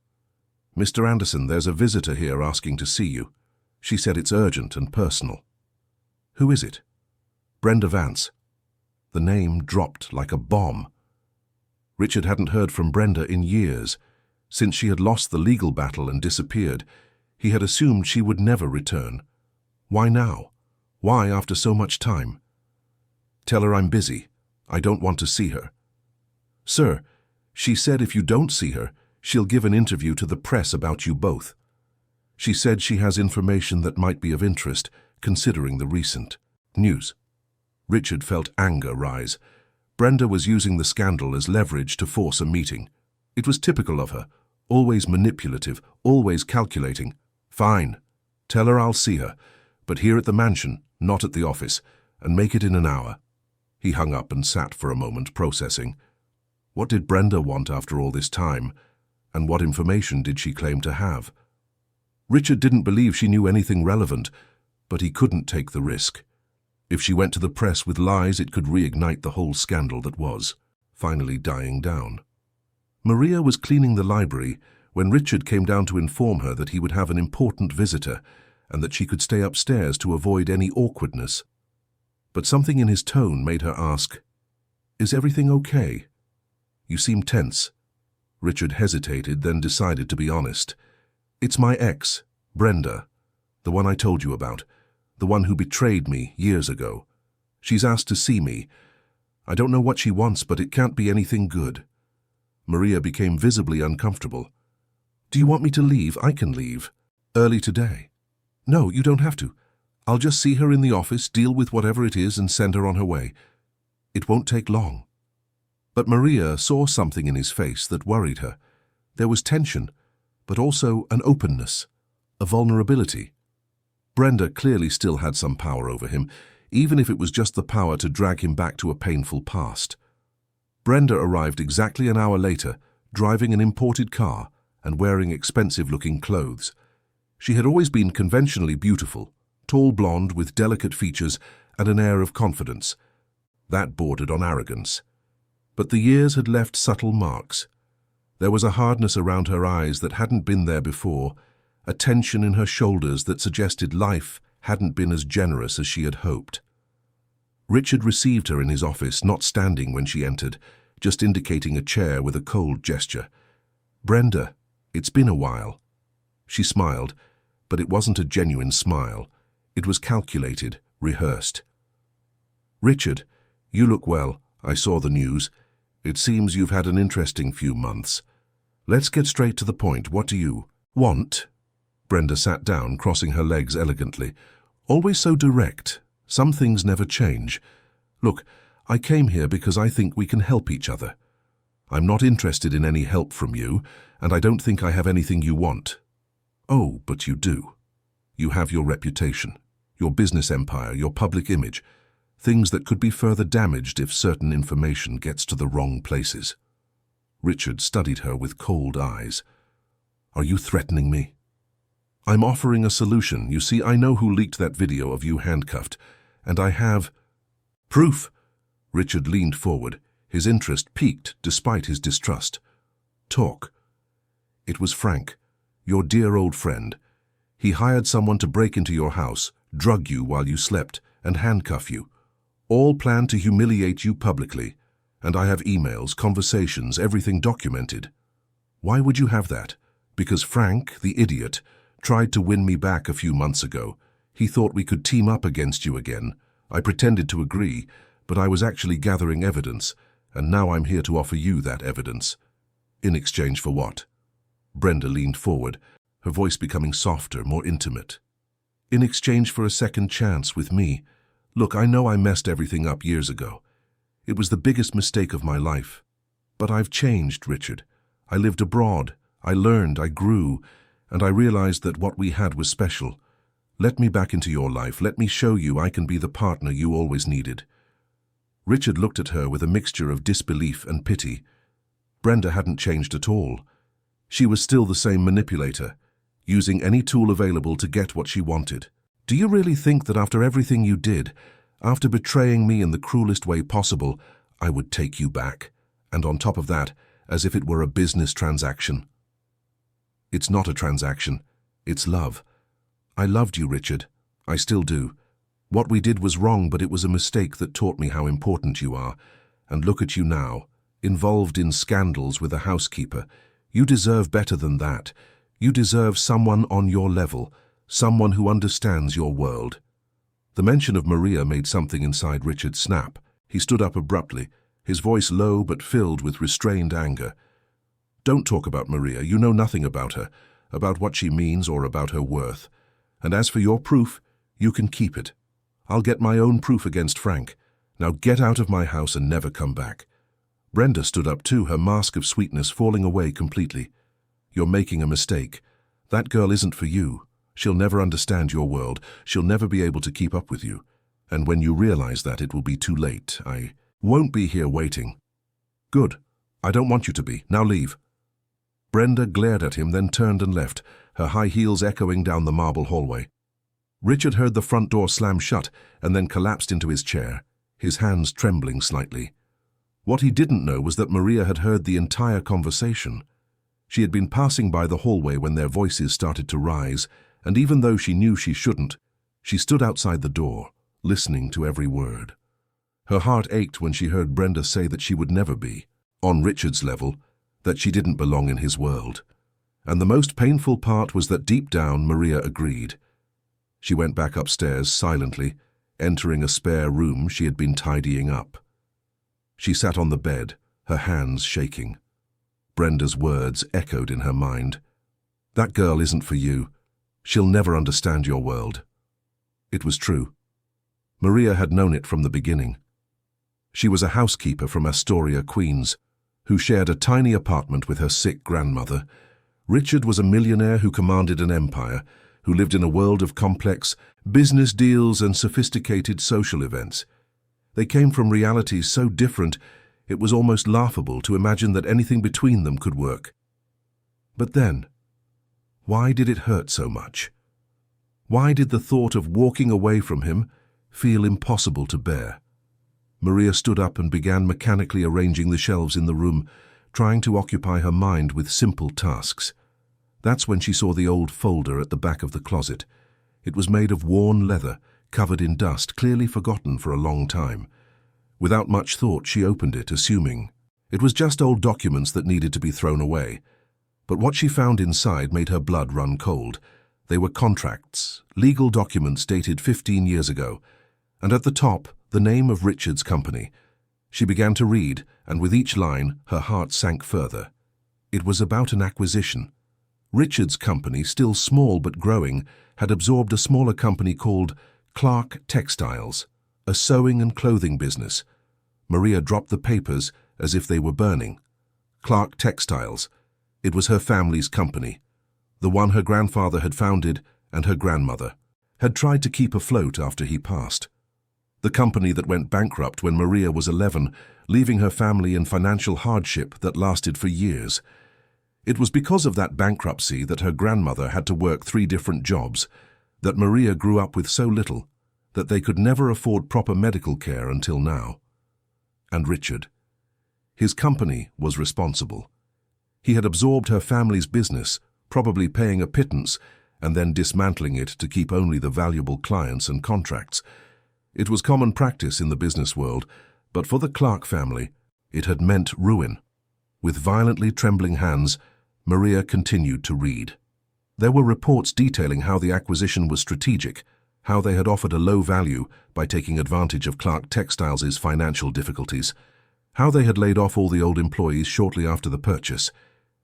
"Mr. Anderson, there's a visitor here asking to see you. She said it's urgent and personal." "Who is it?" "Brenda Vance." The name dropped like a bomb. Richard hadn't heard from Brenda in years. Since she had lost the legal battle and disappeared, he had assumed she would never return. Why now? Why after so much time? "Tell her I'm busy. I don't want to see her." "Sir, she said if you don't see her, she'll give an interview to the press about you both. She said she has information that might be of interest, considering the recent news." Richard felt anger rise. Brenda was using the scandal as leverage to force a meeting. It was typical of her, always manipulative, always calculating. "Fine. Tell her I'll see her, but here at the mansion, not at the office, and make it in an hour." He hung up and sat for a moment, processing. What did Brenda want after all this time, and what information did she claim to have? Richard didn't believe she knew anything relevant, but he couldn't take the risk. If she went to the press with lies, it could reignite the whole scandal that was finally dying down. Maria was cleaning the library when Richard came down to inform her that he would have an important visitor and that she could stay upstairs to avoid any awkwardness. But something in his tone made her ask, "Is everything okay? You seem tense." Richard hesitated, then decided to be honest. "It's my ex, Brenda, the one I told you about, the one who betrayed me years ago. She's asked to see me. I don't know what she wants, but it can't be anything good." Maria became visibly uncomfortable. "Do you want me to leave? I can leave. Early today." "No, you don't have to. I'll just see her in the office, deal with whatever it is, and send her on her way. It won't take long." But Maria saw something in his face that worried her. There was tension, but also an openness, a vulnerability. Brenda clearly still had some power over him, even if it was just the power to drag him back to a painful past. Brenda arrived exactly an hour later, driving an imported car and wearing expensive-looking clothes. She had always been conventionally beautiful, tall blonde with delicate features and an air of confidence. That bordered on arrogance. But the years had left subtle marks. There was a hardness around her eyes that hadn't been there before, a tension in her shoulders that suggested life hadn't been as generous as she had hoped. Richard received her in his office, not standing when she entered, just indicating a chair with a cold gesture. "Brenda, it's been a while." She smiled, but it wasn't a genuine smile. It was calculated, rehearsed. Richard, you look well. I saw the news. It seems you've had an interesting few months. Let's get straight to the point. What do you want? Brenda sat down, crossing her legs elegantly. Always so direct. Some things never change. Look, I came here because I think we can help each other. I'm not interested in any help from you, and I don't think I have anything you want. Oh, but you do. You have your reputation, your business empire, your public image, things that could be further damaged if certain information gets to the wrong places. Richard studied her with cold eyes. Are you threatening me? I'm offering a solution. You see, I know who leaked that video of you handcuffed, and I have proof. Richard leaned forward, his interest piqued despite his distrust. Talk. It was Frank, your dear old friend. He hired someone to break into your house, drug you while you slept, and handcuff you. All planned to humiliate you publicly, and I have emails, conversations, everything documented. Why would you have that? Because Frank, the idiot, tried to win me back a few months ago. He thought we could team up against you again. I pretended to agree, but I was actually gathering evidence, and now I'm here to offer you that evidence. In exchange for what? Brenda leaned forward, her voice becoming softer, more intimate. In exchange for a second chance with me. Look, I know I messed everything up years ago. It was the biggest mistake of my life. But I've changed, Richard. I lived abroad. I learned, I grew, and I realized that what we had was special. Let me back into your life. Let me show you I can be the partner you always needed. Richard looked at her with a mixture of disbelief and pity. Brenda hadn't changed at all. She was still the same manipulator, using any tool available to get what she wanted. Do you really think that after everything you did, after betraying me in the cruelest way possible, I would take you back? And on top of that, as if it were a business transaction? It's not a transaction. It's love. I loved you, Richard. I still do. What we did was wrong, but it was a mistake that taught me how important you are. And look at you now, involved in scandals with a housekeeper. You deserve better than that. You deserve someone on your level, someone who understands your world. The mention of Maria made something inside Richard snap. He stood up abruptly, his voice low but filled with restrained anger. Don't talk about Maria. You know nothing about her, about what she means or about her worth. And as for your proof, you can keep it. I'll get my own proof against Frank. Now get out of my house and never come back. Brenda stood up too, her mask of sweetness falling away completely. You're making a mistake. That girl isn't for you. She'll never understand your world. She'll never be able to keep up with you. And when you realize that, it will be too late. I won't be here waiting. Good. I don't want you to be. Now leave. Brenda glared at him, then turned and left, her high heels echoing down the marble hallway. Richard heard the front door slam shut and then collapsed into his chair, his hands trembling slightly. What he didn't know was that Maria had heard the entire conversation. She had been passing by the hallway when their voices started to rise, and even though she knew she shouldn't, she stood outside the door, listening to every word. Her heart ached when she heard Brenda say that she would never be, on Richard's level, that she didn't belong in his world. And the most painful part was that deep down Maria agreed. She went back upstairs silently, entering a spare room she had been tidying up. She sat on the bed, her hands shaking. Brenda's words echoed in her mind. That girl isn't for you. She'll never understand your world. It was true. Maria had known it from the beginning. She was a housekeeper from Astoria, Queens, who shared a tiny apartment with her sick grandmother. Richard was a millionaire who commanded an empire, who lived in a world of complex business deals and sophisticated social events. They came from realities so different, it was almost laughable to imagine that anything between them could work. But then, why did it hurt so much? Why did the thought of walking away from him feel impossible to bear? Maria stood up and began mechanically arranging the shelves in the room, trying to occupy her mind with simple tasks. That's when she saw the old folder at the back of the closet. It was made of worn leather, covered in dust, clearly forgotten for a long time. Without much thought, she opened it, assuming it was just old documents that needed to be thrown away. But what she found inside made her blood run cold. They were contracts, legal documents dated 15 years ago, and at the top, The name of Richard's company. She began to read, and with each line, her heart sank further. It was about an acquisition. Richard's company, still small but growing, had absorbed a smaller company called Clark Textiles, a sewing and clothing business. Maria dropped the papers as if they were burning. Clark Textiles. It was her family's company, the one her grandfather had founded and her grandmother had tried to keep afloat after he passed. The company that went bankrupt when Maria was 11, leaving her family in financial hardship that lasted for years. It was because of that bankruptcy that her grandmother had to work 3 different jobs, that Maria grew up with so little that they could never afford proper medical care until now. And Richard. His company was responsible. He had absorbed her family's business, probably paying a pittance, and then dismantling it to keep only the valuable clients and contracts. It was common practice in the business world, but for the Clark family, it had meant ruin. With violently trembling hands, Maria continued to read. There were reports detailing how the acquisition was strategic, how they had offered a low value by taking advantage of Clark Textiles' financial difficulties, how they had laid off all the old employees shortly after the purchase.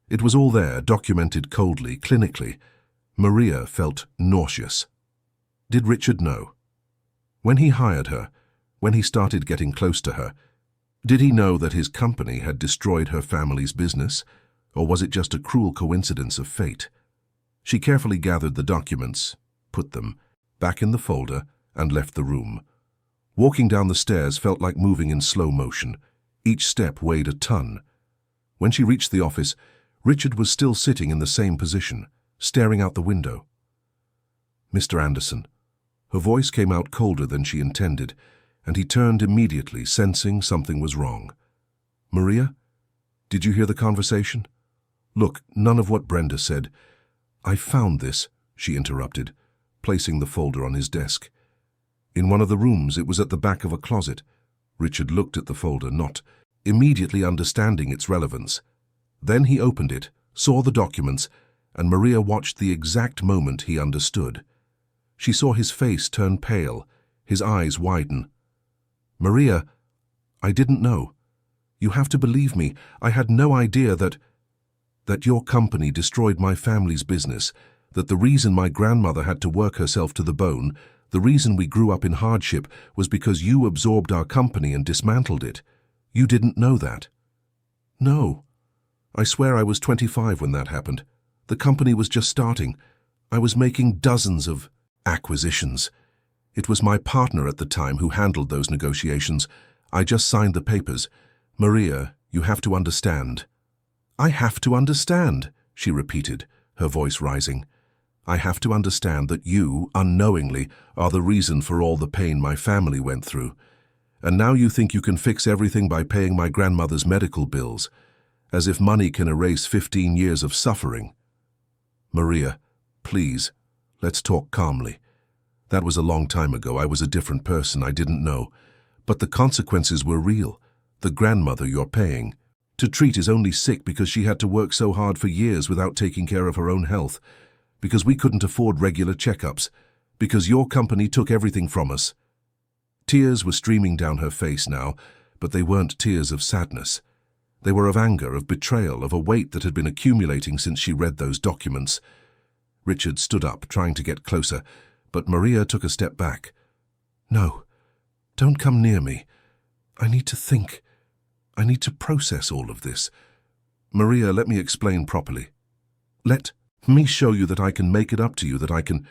It was all there, documented coldly, clinically. Maria felt nauseous. Did Richard know? When he hired her, when he started getting close to her, did he know that his company had destroyed her family's business, or was it just a cruel coincidence of fate? She carefully gathered the documents, put them back in the folder, and left the room. Walking down the stairs felt like moving in slow motion. Each step weighed a ton. When she reached the office, Richard was still sitting in the same position, staring out the window. "Mr. Anderson." Her voice came out colder than she intended, and he turned immediately, sensing something was wrong. "Maria, did you hear the conversation? Look, none of what Brenda said." "I found this," she interrupted, placing the folder on his desk. "In one of the rooms. It was at the back of a closet." Richard looked at the folder, not immediately understanding its relevance. Then he opened it, saw the documents, and Maria watched the exact moment he understood. She saw his face turn pale, his eyes widen. "Maria, I didn't know. You have to believe me. I had no idea that your company destroyed my family's business, that the reason my grandmother had to work herself to the bone, the reason we grew up in hardship, was because you absorbed our company and dismantled it. You didn't know that." "No. I swear I was 25 when that happened. The company was just starting. I was making dozens of acquisitions. It was my partner at the time who handled those negotiations. I just signed the papers. Maria, you have to understand." "I have to understand," she repeated, her voice rising. "I have to understand that you, unknowingly, are the reason for all the pain my family went through. And now you think you can fix everything by paying my grandmother's medical bills, as if money can erase 15 years of suffering. Maria, please, let's talk calmly. That was a long time ago. I was a different person. I didn't know. But the consequences were real. The grandmother you're paying to treat is only sick because she had to work so hard for years without taking care of her own health, because we couldn't afford regular checkups, because your company took everything from us." Tears were streaming down her face now, but they weren't tears of sadness. They were of anger, of betrayal, of a weight that had been accumulating since she read those documents. Richard stood up, trying to get closer, but Maria took a step back. "No, don't come near me. I need to think. I need to process all of this. Maria, let me explain properly. Let me show you that I can make it up to you, that I can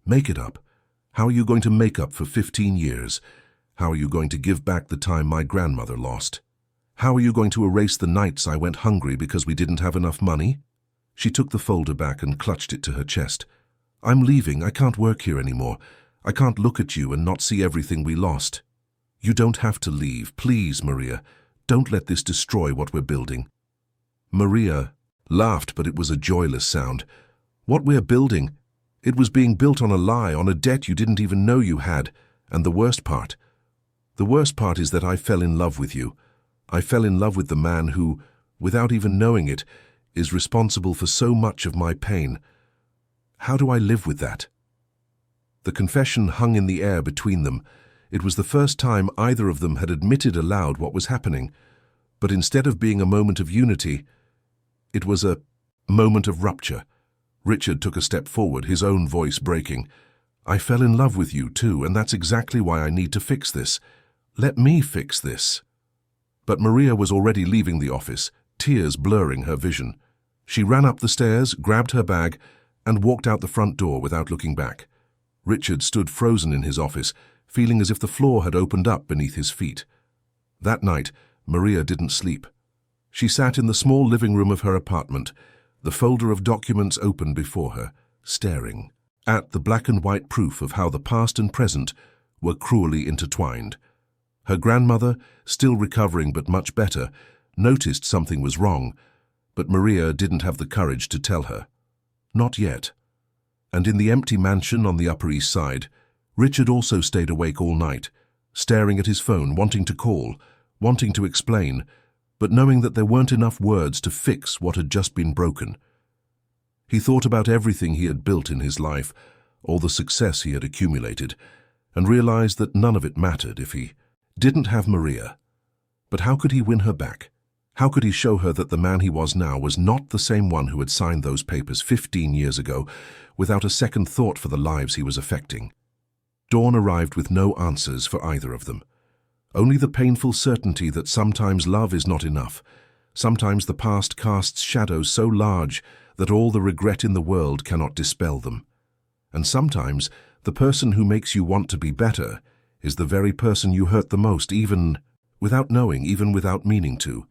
make it up. How are you going to make up for 15 years? How are you going to give back the time my grandmother lost? How are you going to erase the nights I went hungry because we didn't have enough money?" She took the folder back and clutched it to her chest. "I'm leaving. I can't work here anymore. I can't look at you and not see everything we lost." "You don't have to leave. Please, Maria. Don't let this destroy what we're building." Maria laughed, but it was a joyless sound. "What we're building? It was being built on a lie, on a debt you didn't even know you had. And the worst part is that I fell in love with you. I fell in love with the man who, without even knowing it, is responsible for so much of my pain. How do I live with that?" The confession hung in the air between them. It was the first time either of them had admitted aloud what was happening, but instead of being a moment of unity, it was a moment of rupture. Richard took a step forward, his own voice breaking. "I fell in love with you too, and that's exactly why I need to fix this. Let me fix this." But Maria was already leaving the office, tears blurring her vision. She ran up the stairs, grabbed her bag, and walked out the front door without looking back. Richard stood frozen in his office, feeling as if the floor had opened up beneath his feet. That night, Maria didn't sleep. She sat in the small living room of her apartment, the folder of documents open before her, staring at the black and white proof of how the past and present were cruelly intertwined. Her grandmother, still recovering but much better, noticed something was wrong, but Maria didn't have the courage to tell her. Not yet. And in the empty mansion on the Upper East Side, Richard also stayed awake all night, staring at his phone, wanting to call, wanting to explain, but knowing that there weren't enough words to fix what had just been broken. He thought about everything he had built in his life, all the success he had accumulated, and realized that none of it mattered if he didn't have Maria. But how could he win her back? How could he show her that the man he was now was not the same one who had signed those papers 15 years ago, without a second thought for the lives he was affecting? Dawn arrived with no answers for either of them. Only the painful certainty that sometimes love is not enough. Sometimes the past casts shadows so large that all the regret in the world cannot dispel them. And sometimes the person who makes you want to be better is the very person you hurt the most, even without knowing, even without meaning to.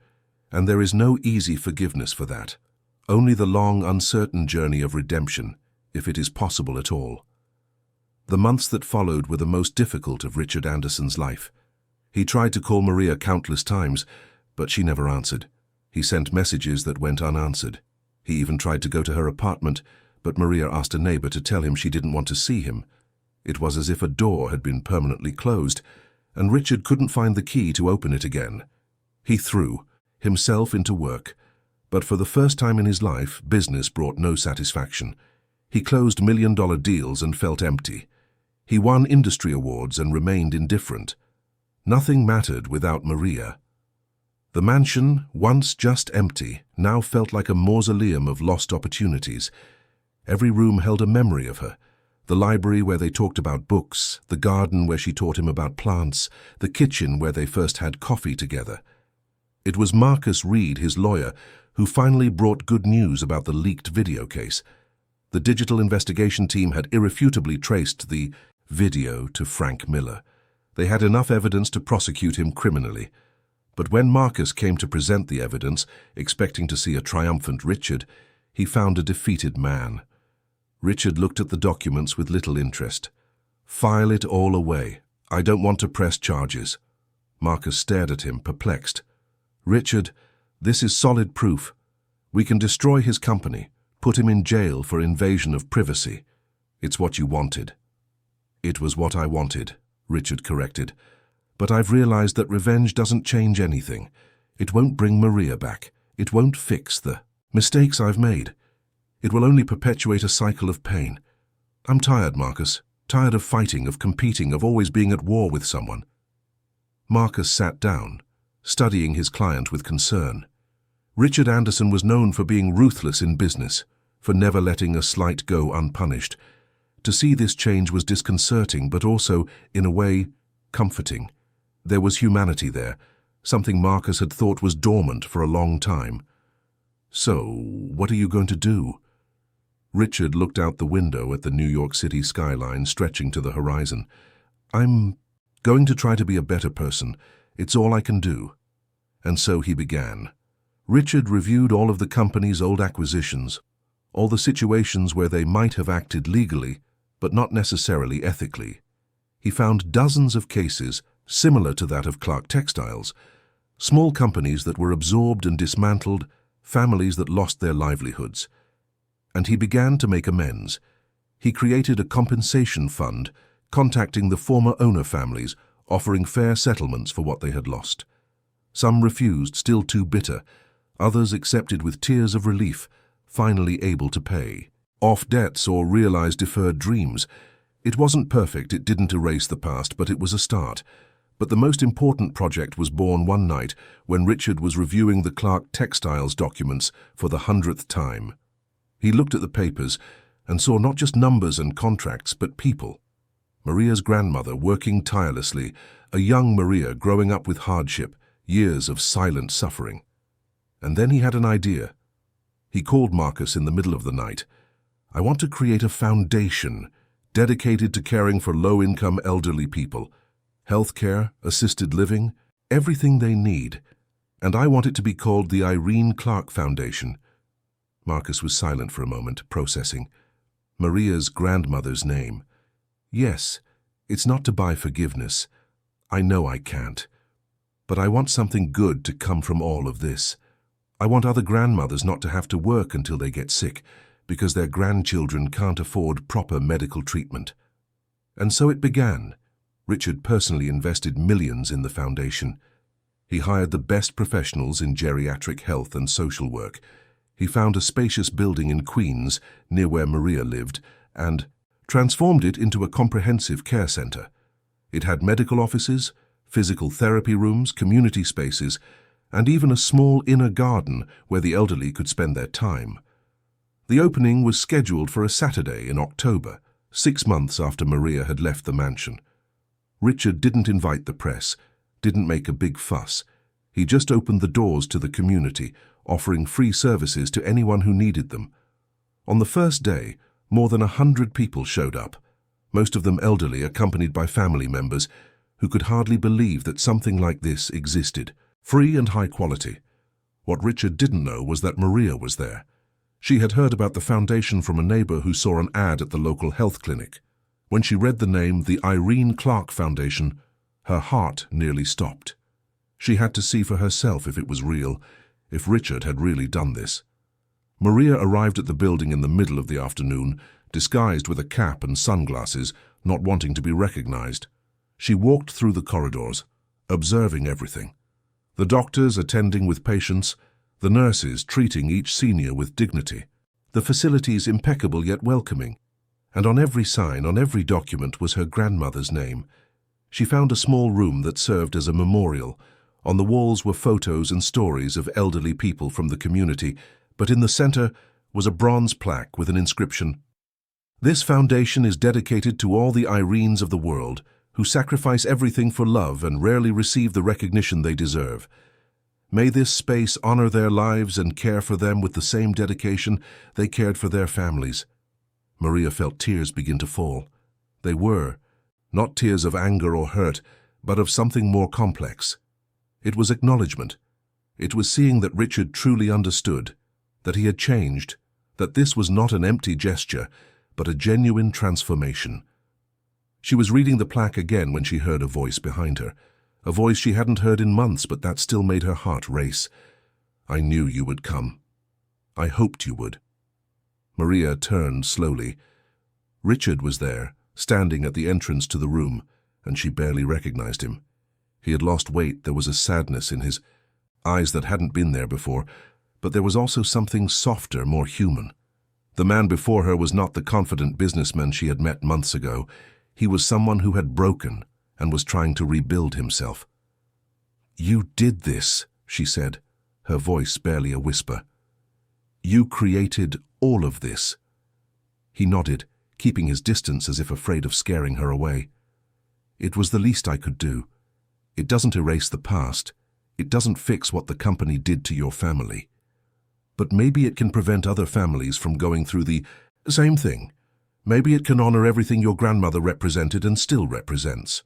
And there is no easy forgiveness for that. Only the long, uncertain journey of redemption, if it is possible at all. The months that followed were the most difficult of Richard Anderson's life. He tried to call Maria countless times, but she never answered. He sent messages that went unanswered. He even tried to go to her apartment, but Maria asked a neighbor to tell him she didn't want to see him. It was as if a door had been permanently closed, and Richard couldn't find the key to open it again. He threw himself into work, but for the first time in his life, business brought no satisfaction. He closed million-dollar deals and felt empty. He won industry awards and remained indifferent. Nothing mattered without Maria. The mansion, once just empty, now felt like a mausoleum of lost opportunities. Every room held a memory of her. The library where they talked about books, the garden where she taught him about plants, the kitchen where they first had coffee together. It was Marcus Reed, his lawyer, who finally brought good news about the leaked video case. The digital investigation team had irrefutably traced the video to Frank Miller. They had enough evidence to prosecute him criminally. But when Marcus came to present the evidence, expecting to see a triumphant Richard, he found a defeated man. Richard looked at the documents with little interest. "File it all away. I don't want to press charges." Marcus stared at him, perplexed. "Richard, this is solid proof. We can destroy his company, put him in jail for invasion of privacy. It's what you wanted." "It was what I wanted," Richard corrected. "But I've realized that revenge doesn't change anything. It won't bring Maria back. It won't fix the mistakes I've made. It will only perpetuate a cycle of pain. I'm tired, Marcus. Tired of fighting, of competing, of always being at war with someone." Marcus sat down, studying his client with concern. Richard Anderson was known for being ruthless in business, for never letting a slight go unpunished. To see this change was disconcerting, but also, in a way, comforting. There was humanity there, something Marcus had thought was dormant for a long time. "So, what are you going to do?" Richard looked out the window at the New York City skyline stretching to the horizon. "I'm going to try to be a better person. It's all I can do." And so he began. Richard reviewed all of the company's old acquisitions, all the situations where they might have acted legally, but not necessarily ethically. He found dozens of cases similar to that of Clark Textiles, small companies that were absorbed and dismantled, families that lost their livelihoods. And he began to make amends. He created a compensation fund, contacting the former owner families, offering fair settlements for what they had lost. Some refused, still too bitter. Others accepted with tears of relief, finally able to pay off debts or realize deferred dreams. It wasn't perfect, it didn't erase the past, but it was a start. But the most important project was born one night when Richard was reviewing the Clark Textiles documents for the 100th time. He looked at the papers and saw not just numbers and contracts, but people. Maria's grandmother working tirelessly, a young Maria growing up with hardship, years of silent suffering. And then he had an idea. He called Marcus in the middle of the night. "I want to create a foundation dedicated to caring for low-income elderly people. Healthcare, assisted living, everything they need. And I want it to be called the Irene Clark Foundation." Marcus was silent for a moment, processing. Maria's grandmother's name. "Yes, it's not to buy forgiveness. I know I can't. But I want something good to come from all of this. I want other grandmothers not to have to work until they get sick, because their grandchildren can't afford proper medical treatment." And so it began. Richard personally invested millions in the foundation. He hired the best professionals in geriatric health and social work. He found a spacious building in Queens, near where Maria lived, and transformed it into a comprehensive care center. It had medical offices, physical therapy rooms, community spaces, and even a small inner garden where the elderly could spend their time. The opening was scheduled for a Saturday in October, 6 months after Maria had left the mansion. Richard didn't invite the press, didn't make a big fuss. He just opened the doors to the community, offering free services to anyone who needed them. On the first day, more than 100 people showed up, most of them elderly, accompanied by family members who could hardly believe that something like this existed, free and high quality. What Richard didn't know was that Maria was there. She had heard about the foundation from a neighbor who saw an ad at the local health clinic. When she read the name, the Irene Clark Foundation, her heart nearly stopped. She had to see for herself if it was real, if Richard had really done this. Maria arrived at the building in the middle of the afternoon, disguised with a cap and sunglasses, not wanting to be recognized. She walked through the corridors, observing everything. The doctors attending with patients, the nurses treating each senior with dignity, the facilities impeccable yet welcoming. And on every sign, on every document was her grandmother's name. She found a small room that served as a memorial. On the walls were photos and stories of elderly people from the community, but in the center was a bronze plaque with an inscription. "This foundation is dedicated to all the Irenes of the world, who sacrifice everything for love and rarely receive the recognition they deserve. May this space honor their lives and care for them with the same dedication they cared for their families." Maria felt tears begin to fall. They were, not tears of anger or hurt, but of something more complex. It was acknowledgement. It was seeing that Richard truly understood, that he had changed, that this was not an empty gesture, but a genuine transformation. She was reading the plaque again when she heard a voice behind her, a voice she hadn't heard in months, but that still made her heart race. "I knew you would come. I hoped you would." Maria turned slowly. Richard was there, standing at the entrance to the room, and she barely recognized him. He had lost weight, there was a sadness in his eyes that hadn't been there before, but there was also something softer, more human. The man before her was not the confident businessman she had met months ago. He was someone who had broken and was trying to rebuild himself. "You did this," she said, her voice barely a whisper. "You created all of this." He nodded, keeping his distance as if afraid of scaring her away. "It was the least I could do. It doesn't erase the past. It doesn't fix what the company did to your family. But maybe it can prevent other families from going through the same thing. Maybe it can honor everything your grandmother represented and still represents."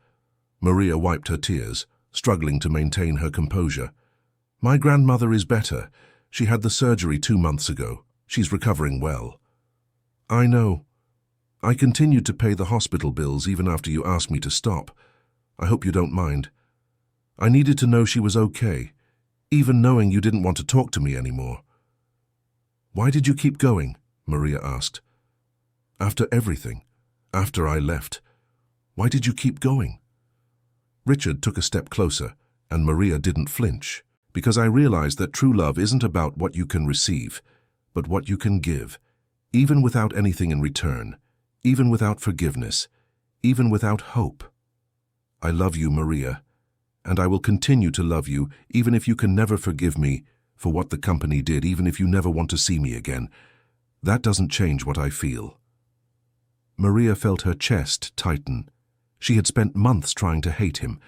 Maria wiped her tears, struggling to maintain her composure. "My grandmother is better. She had the surgery 2 months ago. She's recovering well." "I know. I continued to pay the hospital bills even after you asked me to stop. I hope you don't mind. I needed to know she was okay, even knowing you didn't want to talk to me anymore." "Why did you keep going?" Maria asked. "After everything, after I left, why did you keep going?" Richard took a step closer, and Maria didn't flinch, "Because I realized that true love isn't about what you can receive, but what you can give, even without anything in return, even without forgiveness, even without hope. I love you, Maria, and I will continue to love you even if you can never forgive me for what the company did, even if you never want to see me again. That doesn't change what I feel." Maria felt her chest tighten. She had spent months trying to hate him,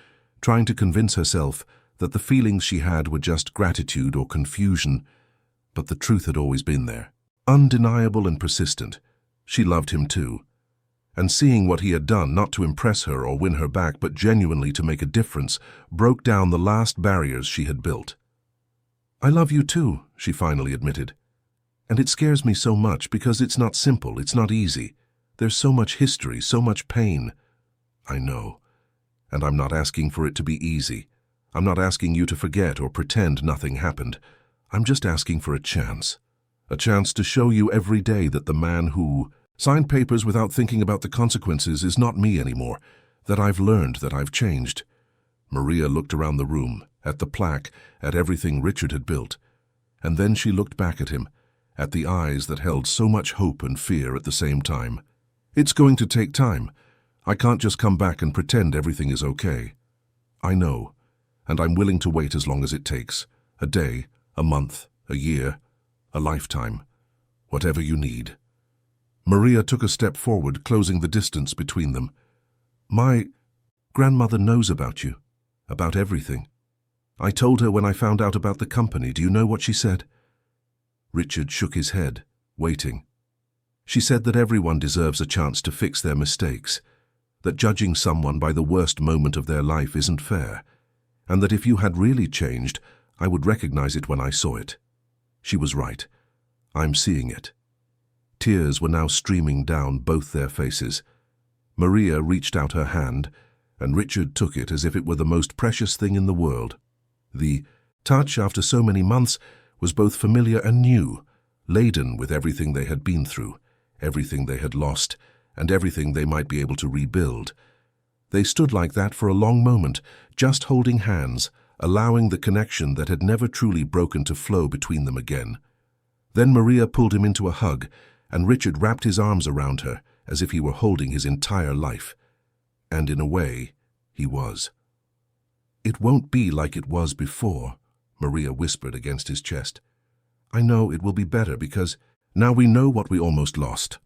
trying to convince herself that the feelings she had were just gratitude or confusion, but the truth had always been there. Undeniable and persistent. She loved him too. And seeing what he had done, not to impress her or win her back, but genuinely to make a difference, broke down the last barriers she had built. "I love you too," she finally admitted. "And it scares me so much because it's not simple, it's not easy. There's so much history, so much pain." "I know. And I'm not asking for it to be easy. I'm not asking you to forget or pretend nothing happened. I'm just asking for a chance to show you every day that the man who signed papers without thinking about the consequences is not me anymore, that I've learned, that I've changed." Maria looked around the room, at the plaque, at everything Richard had built. And then she looked back at him, at the eyes that held so much hope and fear at the same time. "It's going to take time. I can't just come back and pretend everything is okay. I know, and I'm willing to wait as long as it takes. A day, a month, a year, a lifetime. Whatever you need." Maria took a step forward, closing the distance between them. "My grandmother knows about you, about everything. I told her when I found out about the company. Do you know what she said?" Richard shook his head, waiting. "She said that everyone deserves a chance to fix their mistakes, that judging someone by the worst moment of their life isn't fair, and that if you had really changed, I would recognize it when I saw it. She was right. I'm seeing it." Tears were now streaming down both their faces. Maria reached out her hand, and Richard took it as if it were the most precious thing in the world. The touch, after so many months, was both familiar and new, laden with everything they had been through, everything they had lost, and everything they might be able to rebuild. They stood like that for a long moment, just holding hands, allowing the connection that had never truly broken to flow between them again. Then Maria pulled him into a hug, and Richard wrapped his arms around her as if he were holding his entire life. And in a way, he was. "It won't be like it was before," Maria whispered against his chest. "I know it will be better because now we know what we almost lost."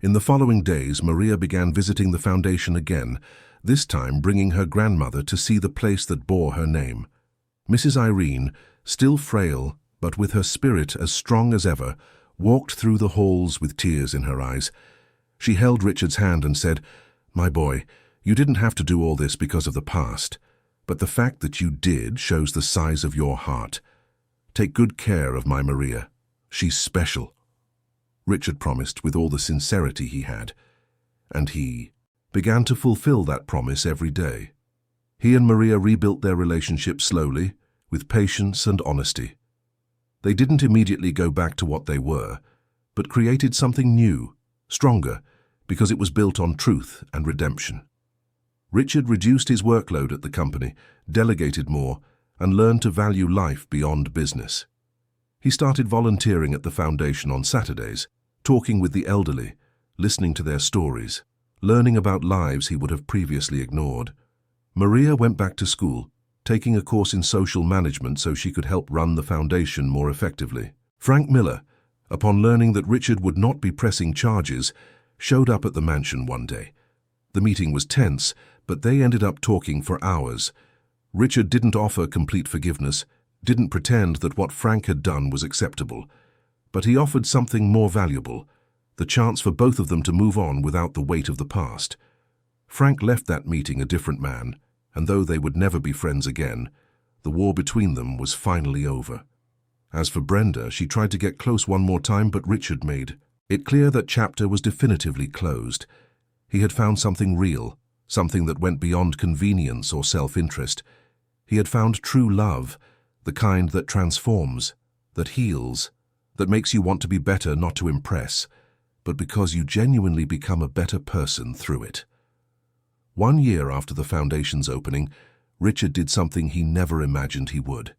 In the following days, Maria began visiting the foundation again, this time bringing her grandmother to see the place that bore her name. Mrs. Irene, still frail, but with her spirit as strong as ever, walked through the halls with tears in her eyes. She held Richard's hand and said, "My boy, you didn't have to do all this because of the past, but the fact that you did shows the size of your heart. Take good care of my Maria. She's special." Richard promised with all the sincerity he had, and he began to fulfill that promise every day. He and Maria rebuilt their relationship slowly, with patience and honesty. They didn't immediately go back to what they were, but created something new, stronger, because it was built on truth and redemption. Richard reduced his workload at the company, delegated more, and learned to value life beyond business. He started volunteering at the foundation on Saturdays, talking with the elderly, listening to their stories, learning about lives he would have previously ignored. Maria went back to school, taking a course in social management so she could help run the foundation more effectively. Frank Miller, upon learning that Richard would not be pressing charges, showed up at the mansion one day. The meeting was tense, but they ended up talking for hours. Richard didn't offer complete forgiveness, didn't pretend that what Frank had done was acceptable, but he offered something more valuable, the chance for both of them to move on without the weight of the past. Frank left that meeting a different man, and though they would never be friends again, the war between them was finally over. As for Brenda, she tried to get close one more time, but Richard made it clear that chapter was definitively closed. He had found something real, something that went beyond convenience or self-interest. He had found true love, the kind that transforms, that heals, that makes you want to be better not to impress, but because you genuinely become a better person through it. 1 year after the foundation's opening, Richard did something he never imagined he would.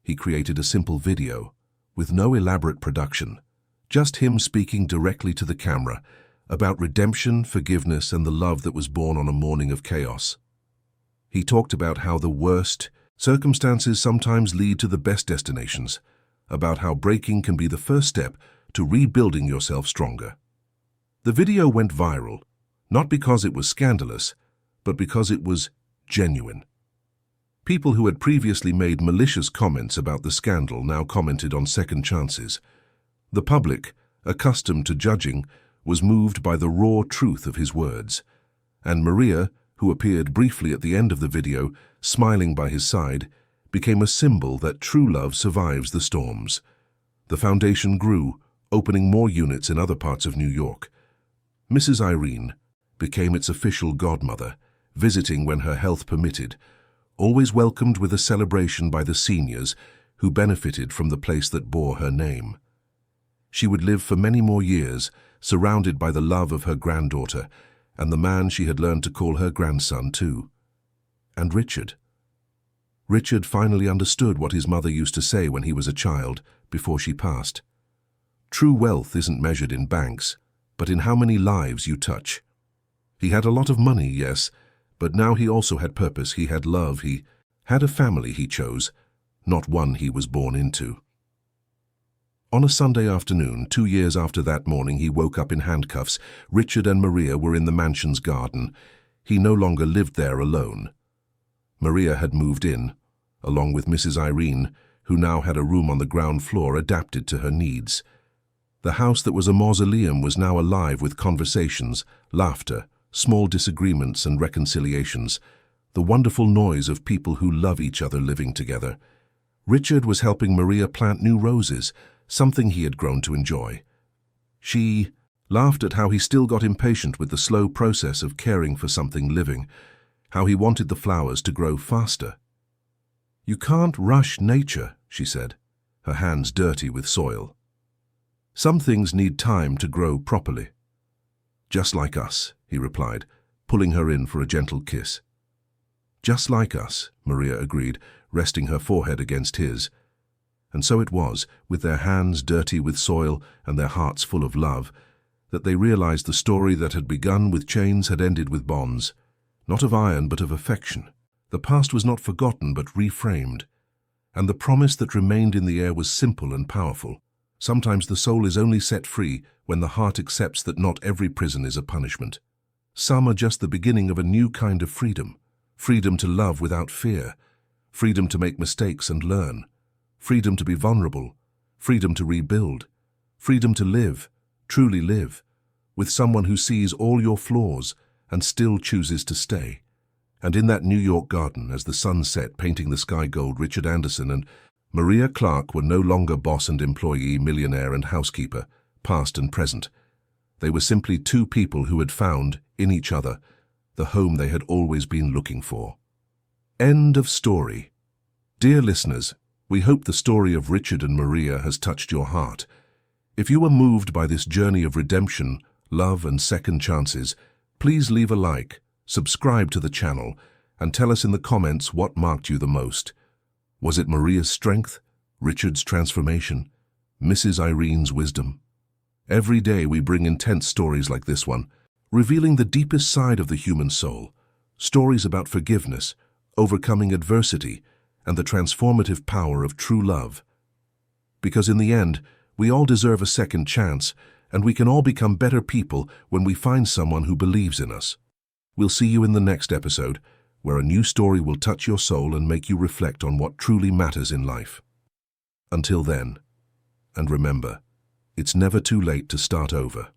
He created a simple video, with no elaborate production, just him speaking directly to the camera, about redemption, forgiveness, and the love that was born on a morning of chaos. He talked about how the worst circumstances sometimes lead to the best destinations, about how breaking can be the first step to rebuilding yourself stronger. The video went viral, not because it was scandalous, but because it was genuine. People who had previously made malicious comments about the scandal now commented on second chances. The public, accustomed to judging, was moved by the raw truth of his words, and Maria, who appeared briefly at the end of the video, smiling by his side, became a symbol that true love survives the storms. The foundation grew, opening more units in other parts of New York. Mrs. Irene became its official godmother, visiting when her health permitted, always welcomed with a celebration by the seniors who benefited from the place that bore her name. She would live for many more years, surrounded by the love of her granddaughter and the man she had learned to call her grandson too. And Richard. Richard finally understood what his mother used to say when he was a child, before she passed. True wealth isn't measured in banks, but in how many lives you touch. He had a lot of money, yes, but now he also had purpose, he had love, he had a family he chose, not one he was born into. On a Sunday afternoon, 2 years after that morning he woke up in handcuffs, Richard and Maria were in the mansion's garden. He no longer lived there alone. Maria had moved in, along with Mrs. Irene, who now had a room on the ground floor adapted to her needs. The house that was a mausoleum was now alive with conversations, laughter, small disagreements and reconciliations, the wonderful noise of people who love each other living together. Richard was helping Maria plant new roses, something he had grown to enjoy. She laughed at how he still got impatient with the slow process of caring for something living, how he wanted the flowers to grow faster. "You can't rush nature," she said, her hands dirty with soil. "Some things need time to grow properly." "Just like us," he replied, pulling her in for a gentle kiss. "Just like us," Maria agreed, resting her forehead against his. And so it was, with their hands dirty with soil and their hearts full of love, that they realized the story that had begun with chains had ended with bonds, not of iron but of affection. The past was not forgotten but reframed, and the promise that remained in the air was simple and powerful. Sometimes the soul is only set free when the heart accepts that not every prison is a punishment. Some are just the beginning of a new kind of freedom, freedom to love without fear, freedom to make mistakes and learn, freedom to be vulnerable, freedom to rebuild, freedom to live, truly live, with someone who sees all your flaws and still chooses to stay. And in that New York garden, as the sun set painting the sky gold, Richard Anderson and Maria Clark were no longer boss and employee, millionaire and housekeeper, past and present. They were simply two people who had found, in each other, the home they had always been looking for. End of story. Dear listeners, we hope the story of Richard and Maria has touched your heart. If you were moved by this journey of redemption, love and second chances, please leave a like, subscribe to the channel, and tell us in the comments what marked you the most. Was it Maria's strength, Richard's transformation, Mrs. Irene's wisdom? Every day we bring intense stories like this one, revealing the deepest side of the human soul, stories about forgiveness, overcoming adversity, and the transformative power of true love. Because in the end, we all deserve a second chance, and we can all become better people when we find someone who believes in us. We'll see you in the next episode, where a new story will touch your soul and make you reflect on what truly matters in life. Until then, and remember, it's never too late to start over.